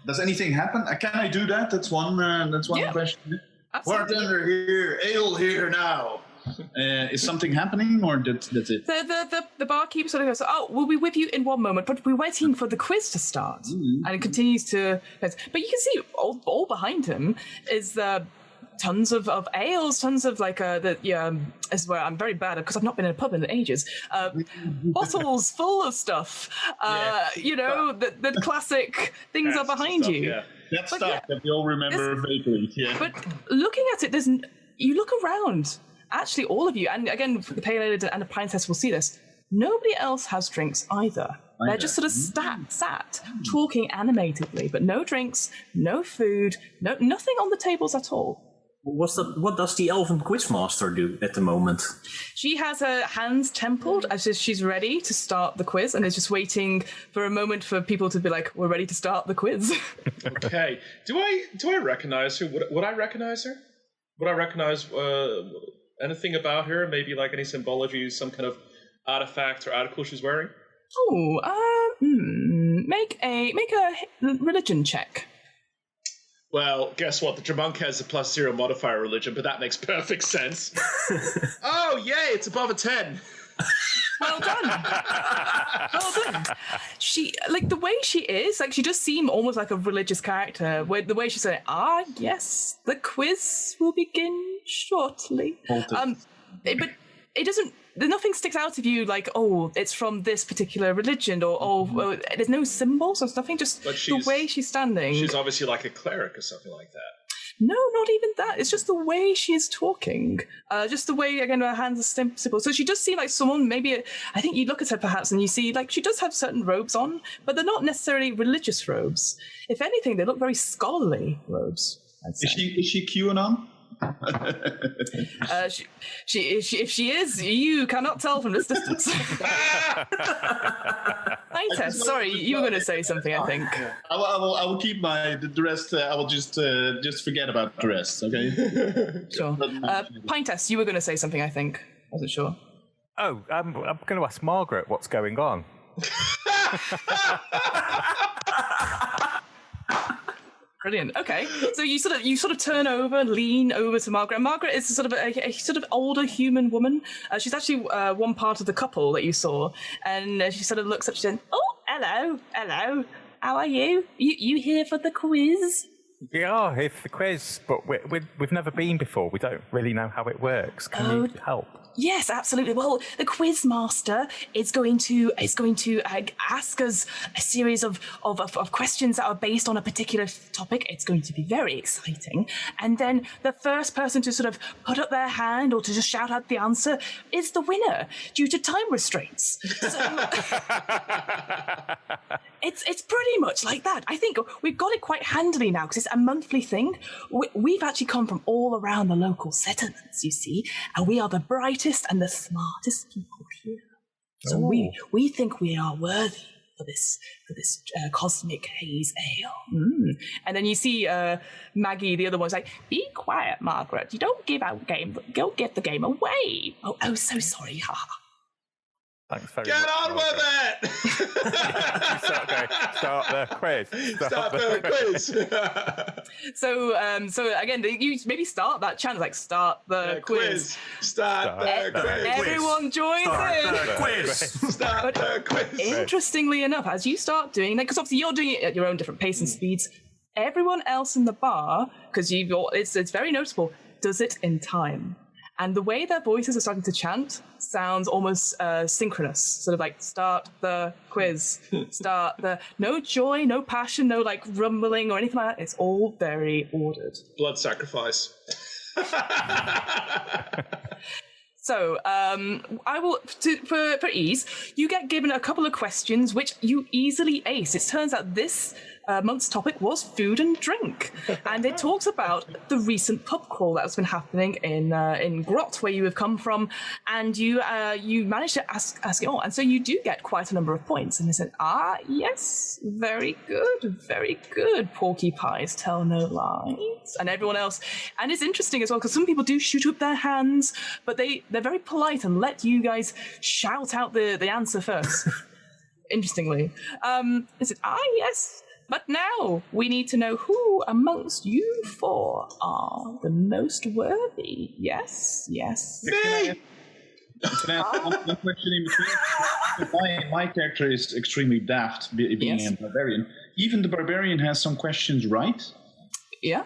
does anything happen? Can I do that? That's one question. Absolutely. Bartender here, ale here now. Is something happening, or that's it? The barkeep sort of goes, "Oh, we'll be with you in one moment, but we're waiting for the quiz to start." And it continues to, but you can see all behind him is tons of ales, tons of this is where I'm very bad because I've not been in a pub in ages. Bottles full of stuff. The classic things are behind you. Yeah. That stuff that we all remember vaguely. Yeah. But looking at it, you look around. Actually, all of you, and again, the Pale Ale and the Pintess will see this. Nobody else has drinks either. They're just sort of sat, talking animatedly, but no drinks, no food, nothing on the tables at all. What does the elven quizmaster do at the moment? She has her hands templed as if she's ready to start the quiz and is just waiting for a moment for people to be like, we're ready to start the quiz. Okay. Do I recognize her? Would I recognize her? Would I recognize anything about her? Maybe like any symbology, some kind of artifact or article she's wearing? Make a religion check. Well, guess what? The Dromunk has a +0 modifier religion, but that makes perfect sense. Oh, yay! It's above a 10. Well done. Well done. She, the way she is, she does seem almost like a religious character. Where the way she said, yes, the quiz will begin shortly. But it doesn't. Nothing sticks out of you like, it's from this particular religion, or there's no symbols or nothing. Just the way she's standing. She's obviously like a cleric or something like that. No, not even that. It's just the way she's talking. Just the way, again, her hands are simple. So she does seem like someone, maybe, I think you look at her perhaps and you see, she does have certain robes on, but they're not necessarily religious robes. If anything, they look very scholarly robes, I'd say. Is she QAnon? If she is, you cannot tell from this distance. Tess, sorry, you were going to say something, I think. I will keep the rest. I will just forget about the rest. Okay. Sure. Tess, you were going to say something, I think. Wasn't sure. Oh, I'm going to ask Margaret what's going on. Brilliant. Okay, so you sort of turn over and lean over to Margaret. Margaret is sort of a sort of older human woman. She's actually one part of the couple that you saw, and she sort of looks up. She said, "Oh, hello. How are you? You here for the quiz?" We are here for the quiz, but we've never been before. We don't really know how it works. Can you help? Yes, absolutely. Well, the quiz master is going to ask us a series of questions that are based on a particular topic. It's going to be very exciting. And then the first person to sort of put up their hand or to just shout out the answer is the winner due to time restraints. So it's pretty much like that. I think we've got it quite handily now because it's a monthly thing. We've actually come from all around the local settlements, you see, and we are the brightest and the smartest people here. So we think we are worthy for this cosmic haze ale. And then you see Maggie, the other one's like, "Be quiet, Margaret. You don't give out game. Don't give the game away." Oh, so sorry. Ha. Thanks very Get much, on Margaret. with it! Start the quiz. Start the quiz. So again, you maybe start that chant, start the quiz. Start the quiz. Everyone joins in. The quiz. Start the quiz. Interestingly enough, as you start doing that, because obviously you're doing it at your own different pace and speeds, everyone else in the bar, because it's very noticeable, does it in time. And the way their voices are starting to chant sounds almost synchronous. Sort of like, start the quiz, start the... No joy, no passion, no rumbling or anything like that. It's all very ordered. Blood sacrifice. So, I will, for ease, you get given a couple of questions which you easily ace. It turns out this month's topic was food and drink, and it talks about the recent pub crawl that's been happening in Grot, where you have come from, and you managed to ask it all, and so you do get quite a number of points. And they said, yes, very good, porcupines tell no lies, and everyone else. And it's interesting as well because some people do shoot up their hands, but they're very polite and let you guys shout out the answer first. Interestingly, they said, yes, But now we need to know who amongst you four are the most worthy. Yes. Me! Can I ask one question in between? My character is extremely daft, being a barbarian. Even the barbarian has some questions right? Yeah.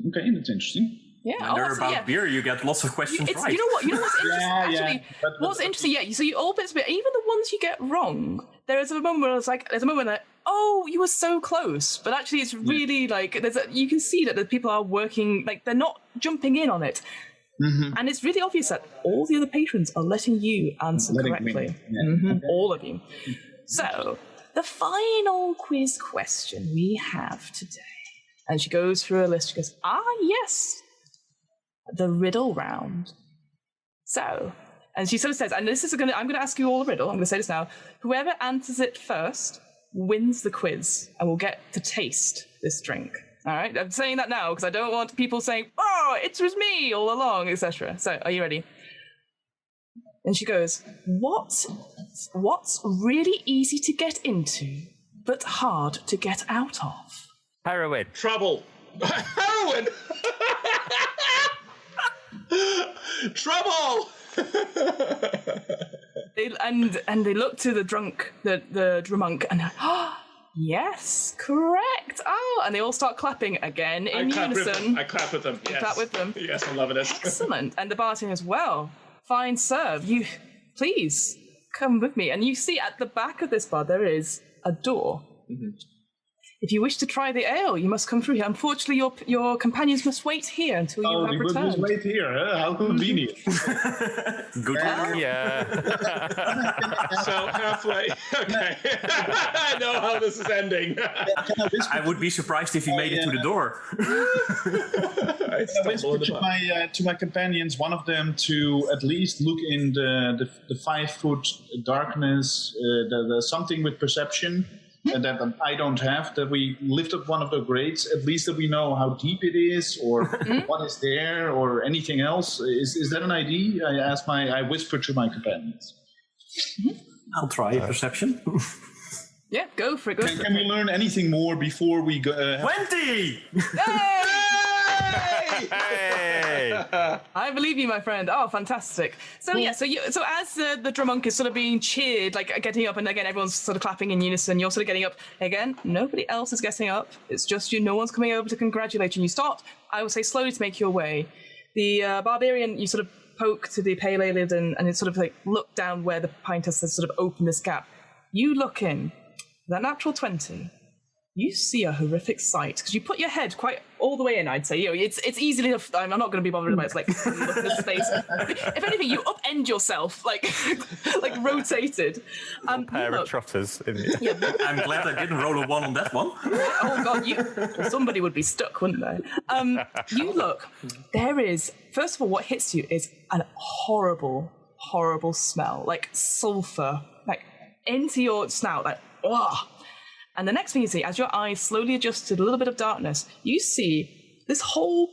Okay, that's interesting. Yeah. When they're about beer, you get lots of questions right. You know what's interesting? What's interesting? So you all bits of it, even the ones you get wrong. There's a moment where there's a moment that, oh, you were so close, but actually it's really like you can see that the people are working, like they're not jumping in on it. And it's really obvious that all the other patrons are letting you answer correctly. All of you. So, the final quiz question we have today. And she goes through a list. She goes, yes, the riddle round. So, and she sort of says, and I'm going to ask you all a riddle. I'm going to say this now. Whoever answers it first wins the quiz and will get to taste this drink. All right, I'm saying that now because I don't want people saying, "Oh, it was me all along," etc. So, are you ready? And she goes, "What's really easy to get into, but hard to get out of?" Heroin. Trouble. Heroin. Trouble. They look to the drunk, the drumunk, and yes, correct. Oh, and they all start clapping again in unison. I clap with them. Yes. Clap with them. Yes, I'm loving it. Excellent. And the bartender as well. Fine serve. You, please come with me. And you see at the back of this bar there is a door. If you wish to try the ale, you must come through here. Unfortunately, your companions must wait here until you have returned. Must wait here, huh? How convenient. Good one. Yeah. So halfway. Okay. I know how this is ending. I would be surprised if he made it to the door. I whisper to my companions, one of them to at least look in the 5-foot darkness. There's something with perception. That I don't have, that we lift up one of the grates, at least that we know how deep it is, or what is there, or anything else. Is that an idea? I whisper to my companions. I'll try perception. Yeah, go for it. Can we learn anything more before we go? 20! Hey! I believe you, my friend. Oh, fantastic. So so as the drummonk is sort of being cheered, like getting up, and again everyone's sort of clapping in unison, you're sort of getting up. Again, nobody else is getting up. It's just you. No one's coming over to congratulate you. And you start, I would say, slowly to make your way. The barbarian, you sort of poke to the pale ale lid and it's sort of like look down where the pint has sort of opened this gap. You look in. That natural 20. You see a horrific sight because you put your head quite all the way in. I'd say, it's easily. I'm not going to be bothered about it. It's like look at this space. If anything, you upend yourself, like rotated. Pair of trotters. Yeah, I'm glad I didn't roll a 1 on that one. Oh God, somebody would be stuck, wouldn't they? You look. There is first of all, what hits you is an horrible, horrible smell, like sulfur, like into your snout, like ugh. And the next thing you see, as your eyes slowly adjust to a little bit of darkness, you see this whole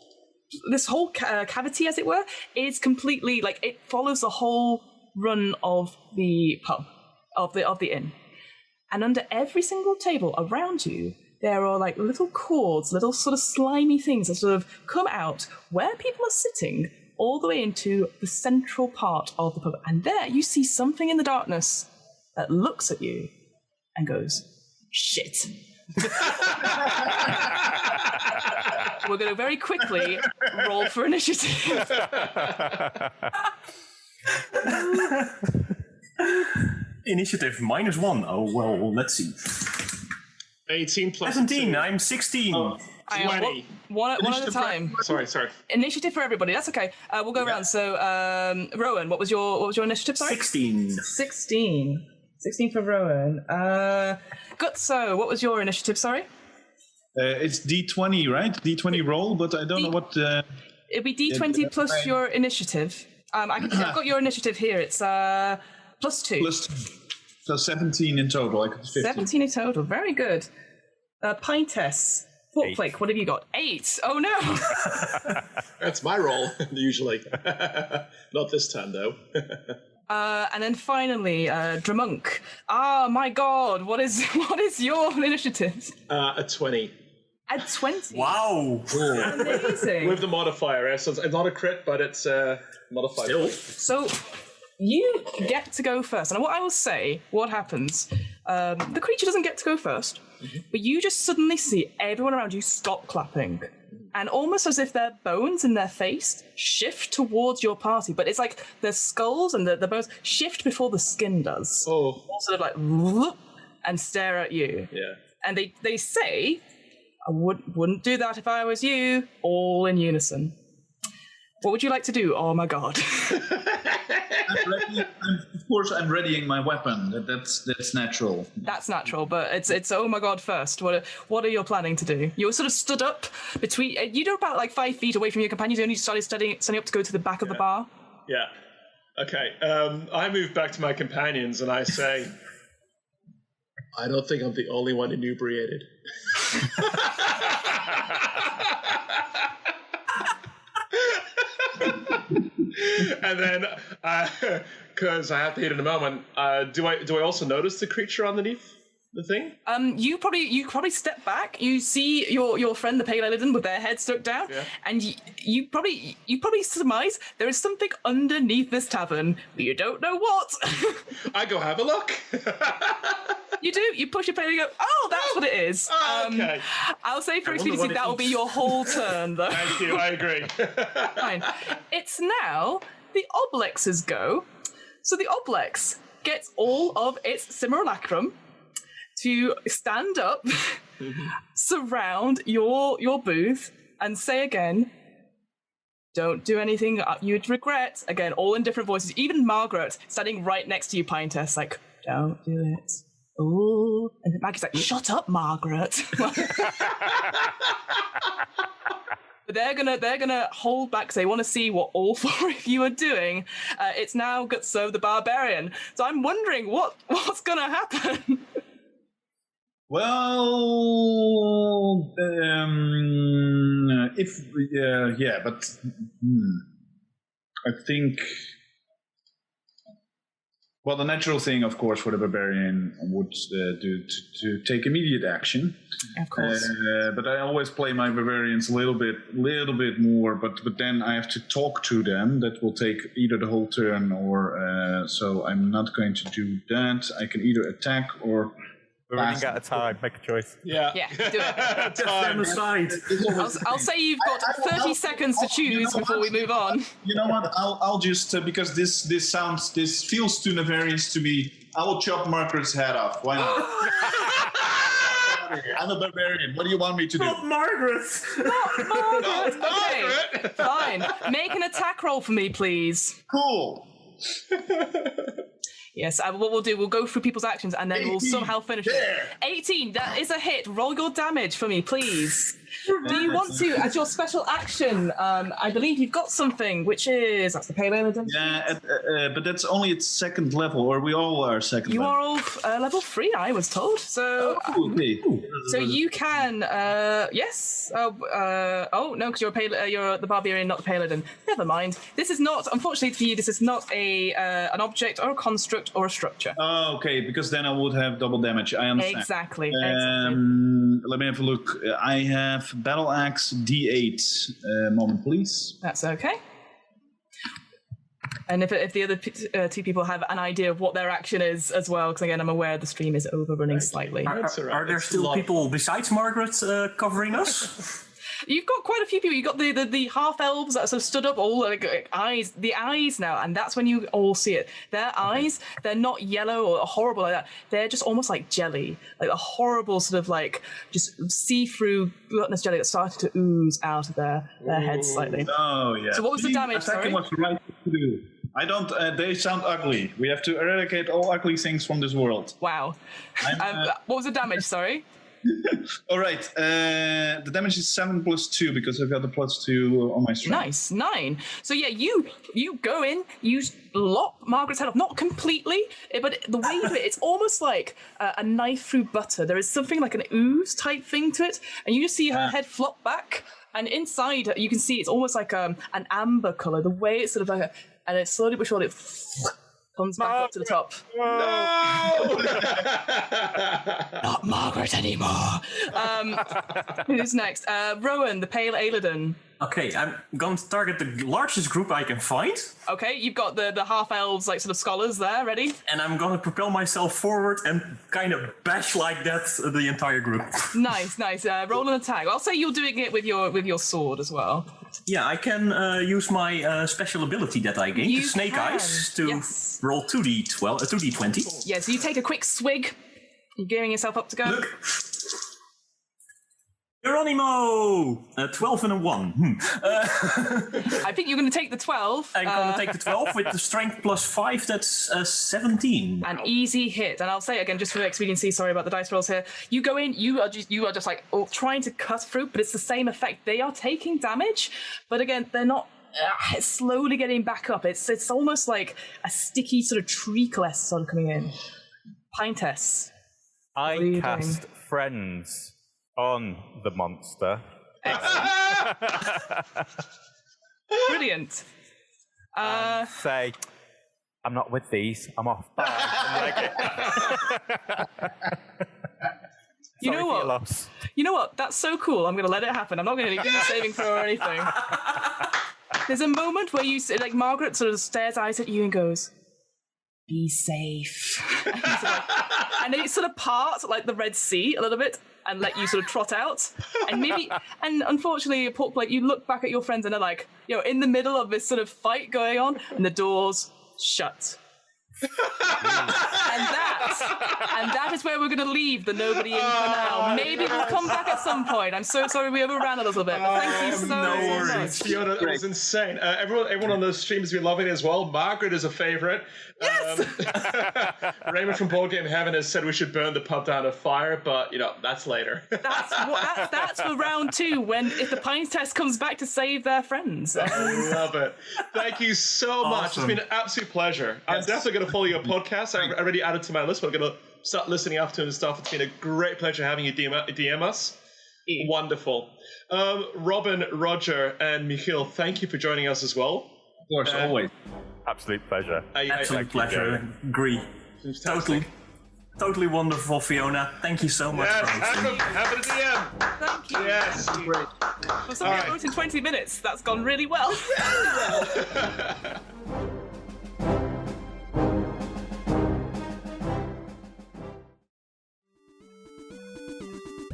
cavity, as it were, is completely like it follows the whole run of the pub, of the inn. And under every single table around you, there are like little cords, little sort of slimy things that sort of come out where people are sitting, all the way into the central part of the pub. And there you see something in the darkness that looks at you and goes, "Shit." We're going to very quickly roll for initiative. Initiative -1. Oh, well, let's see. 18 plus 17. 2. I'm 16. 20. One at a time. Sorry. Initiative for everybody. That's okay. We'll go around. So, Rowan, what was your initiative? Sorry. 16. 16. 16 for Rowan. Gutso, what was your initiative? Sorry. It's D20, right? D20 roll, but I don't know what. It'd be D20 plus your initiative. I've got your initiative here. It's +2. So 17 in total. Like 15. 17 in total. Very good. Pintess. Porkflake, what have you got? 8. Oh no. That's my roll usually. Not this time though. And then finally, Dramunk. Ah, my God, what is your initiative? A 20. At 20. Wow. Amazing. With the modifier, so it's not a crit, but it's modified. Still. So you get to go first. And what I will say, what happens, the creature doesn't get to go first, but you just suddenly see everyone around you stop clapping. And almost as if their bones in their face shift towards your party. But it's like their skulls and the bones shift before the skin does. Oh. All sort of like, whoop, and stare at you. Yeah. And they say, I wouldn't do that if I was you, all in unison. What would you like to do? Oh my God. Of course, I'm readying my weapon. That's natural. That's natural, but it's oh my God first. What are you planning to do? You were sort of stood up between, you're about like 5 feet away from your companions. You only started standing up to go to the back of the bar. Yeah. Okay. I move back to my companions and I say, I don't think I'm the only one inebriated. And then, because I have to hit in a moment, do I also notice the creature underneath the thing? You probably step back. You see your friend, the pale Illidan, with their head stuck down, and you probably surmise there is something underneath this tavern, but you don't know what. I go have a look. You do. You push your pale and you go, oh, that's what it is. Okay. I'll say for expediency that will be your whole turn, though. Thank you. I agree. Fine. It's now the Oblex's go. So the Oblex gets all of its simulacrum to stand up, surround your booth, and say again, don't do anything you'd regret. Again, all in different voices. Even Margaret, standing right next to you, Pinetess, like, don't do it. Oh, and Maggie's like, shut up, Margaret. But they're gonna hold back because they want to see what all four of you are doing. It's now Gutso the Barbarian. So I'm wondering what's gonna happen. Well, I think. Well, the natural thing, of course, for the barbarian would do to take immediate action. Of course. But I always play my barbarians a little bit more. But then I have to talk to them. That will take either the whole turn or so. I'm not going to do that. I can either attack or. We're running out of time. Make a choice. Yeah, do it. Just them aside. I'll say you've got 30 seconds to choose before we move on. You know what? I'll just because this feels too nefarious to me. I will chop Margaret's head off. Why not? I'm a barbarian. What do you want me to do? Not Margaret. Not Margaret. Okay, fine. Make an attack roll for me, please. Cool. Yes, what we'll do, we'll go through people's actions and then 18. We'll somehow finish it. 18, that is a hit. Roll your damage for me, please. Do you want to, as your special action, I believe you've got something, which is, that's the pale Illidan. Yeah, but that's only at second level, or we all are second level. You are all level 3, I was told. So, okay. So you can, yes. Oh no, because you're the barbarian, not the paladin. Never mind. This is not, unfortunately for you, this is not an object or a construct or a structure. Oh, okay, because then I would have double damage. I understand. Exactly. Let me have a look. I have battle axe D8. Moment, please. That's okay. And if the other two people have an idea of what their action is as well, because again, I'm aware the stream is overrunning slightly. Are there still people besides Margaret covering us? You've got quite a few people. You've got the half elves that sort of stood up, all like the eyes now, and that's when you all see it. Their eyes, they're not yellow or horrible like that. They're just almost like jelly, like a horrible sort of like just see-through gluttonous jelly that started to ooze out of their heads slightly. Oh yeah. So what was the damage? Sorry. What's right to do. I don't. They sound ugly. We have to eradicate all ugly things from this world. Wow. What was the damage? Sorry. All right. The damage is 7 + 2 because I've got the +2 on my strength. Nice, 9. So yeah, you go in, you lop Margaret's head off, not completely, but the way you do it, it's almost like a knife through butter. There is something like an ooze type thing to it, and you just see her head flop back, and inside you can see it's almost like an amber color. The way it's sort of like and it's slowly but surely Comes back up to the top. No! Not Margaret anymore. Who's next? Rowan, the Pale Aeladon. Okay, I'm going to target the largest group I can find. Okay, you've got the half-elves, like, sort of scholars there, ready? And I'm going to propel myself forward and kind of bash like that the entire group. Nice. Roll an attack. I'll say you're doing it with your sword as well. Yeah, I can use my special ability that I gained, the Snake Eyes, to roll 2d20. Yeah, so you take a quick swig. You're gearing yourself up to go. Look. Geronimo! 12 and a 1. I think you're going to take the 12. I'm going to take the 12 with the strength plus 5, that's 17. An easy hit. And I'll say it again, just for expediency, sorry about the dice rolls here. You go in, you are just like trying to cut through, but it's the same effect. They are taking damage, but again, they're not it's slowly getting back up. It's almost like a sticky sort of treacle sort of coming in. Pintess. I cast Friends on the monster. Brilliant. Say, I'm not with these. I'm off. Bye. You know what? You know what? That's so cool. I'm going to let it happen. I'm not going to do a saving throw or anything. There's a moment where like Margaret sort of stares eyes at you and goes, "Be safe." And then it sort of parts like the Red Sea a little bit and let you sort of trot out. And unfortunately, Pork Plate, you look back at your friends and they're like, in the middle of this sort of fight going on, and the doors shut. and that is where we're going to leave the nobody in for now. Maybe we'll come back at some point. I'm so sorry we overran a little bit, but thank you so much. Fiona, that was insane. Everyone on the stream has been loving it as well. Margaret is a favourite. Yes! Raymond from Board Game Heaven has said we should burn the pub down to fire, but that's later. That's for round 2 if the Pines test comes back to save their friends. I love it. Thank you so much. It's been an absolute pleasure. I'm definitely going to follow your podcast. I already added to my list, but I'm going to start listening after and stuff. It's been a great pleasure having you DM us. Wonderful. Robin, Roger, and Michiel, thank you for joining us as well. Of course, always. Absolute pleasure. Absolute pleasure. Agree. Totally wonderful, Fiona. Thank you so much. Yes, have a DM. Thank you. Yes. Great. For something I wrote in 20 minutes, that's gone really well.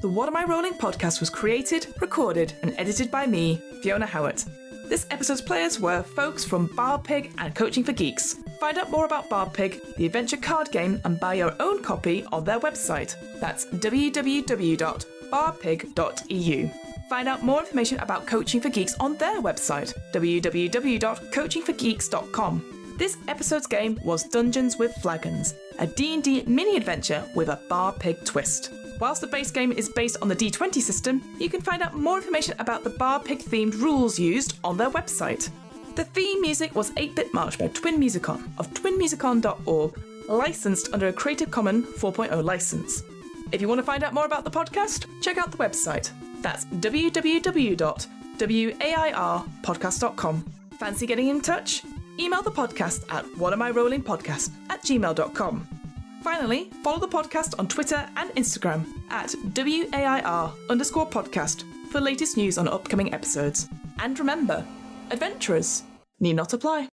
The What Am I Rolling podcast was created, recorded, and edited by me, Fiona Howat. This episode's players were folks from BarPig and Coaching for Geeks. Find out more about BarPig, the adventure card game, and buy your own copy on their website. That's www.barpig.eu. Find out more information about Coaching for Geeks on their website, www.coachingforgeeks.com. This episode's game was Dungeons with Flagons, a D&D mini-adventure with a BarPig twist. Whilst the base game is based on the D20 system, you can find out more information about the BarPig-themed rules used on their website. The theme music was 8-Bit March by Twin Musicon of twinmusicon.org, licensed under a Creative Commons 4.0 license. If you want to find out more about the podcast, check out the website. That's www.wairpodcast.com. Fancy getting in touch? Email the podcast at whatamirollingpodcast@gmail.com. Finally, follow the podcast on Twitter and Instagram at WAIR_podcast for latest news on upcoming episodes. And remember, adventurers need not apply.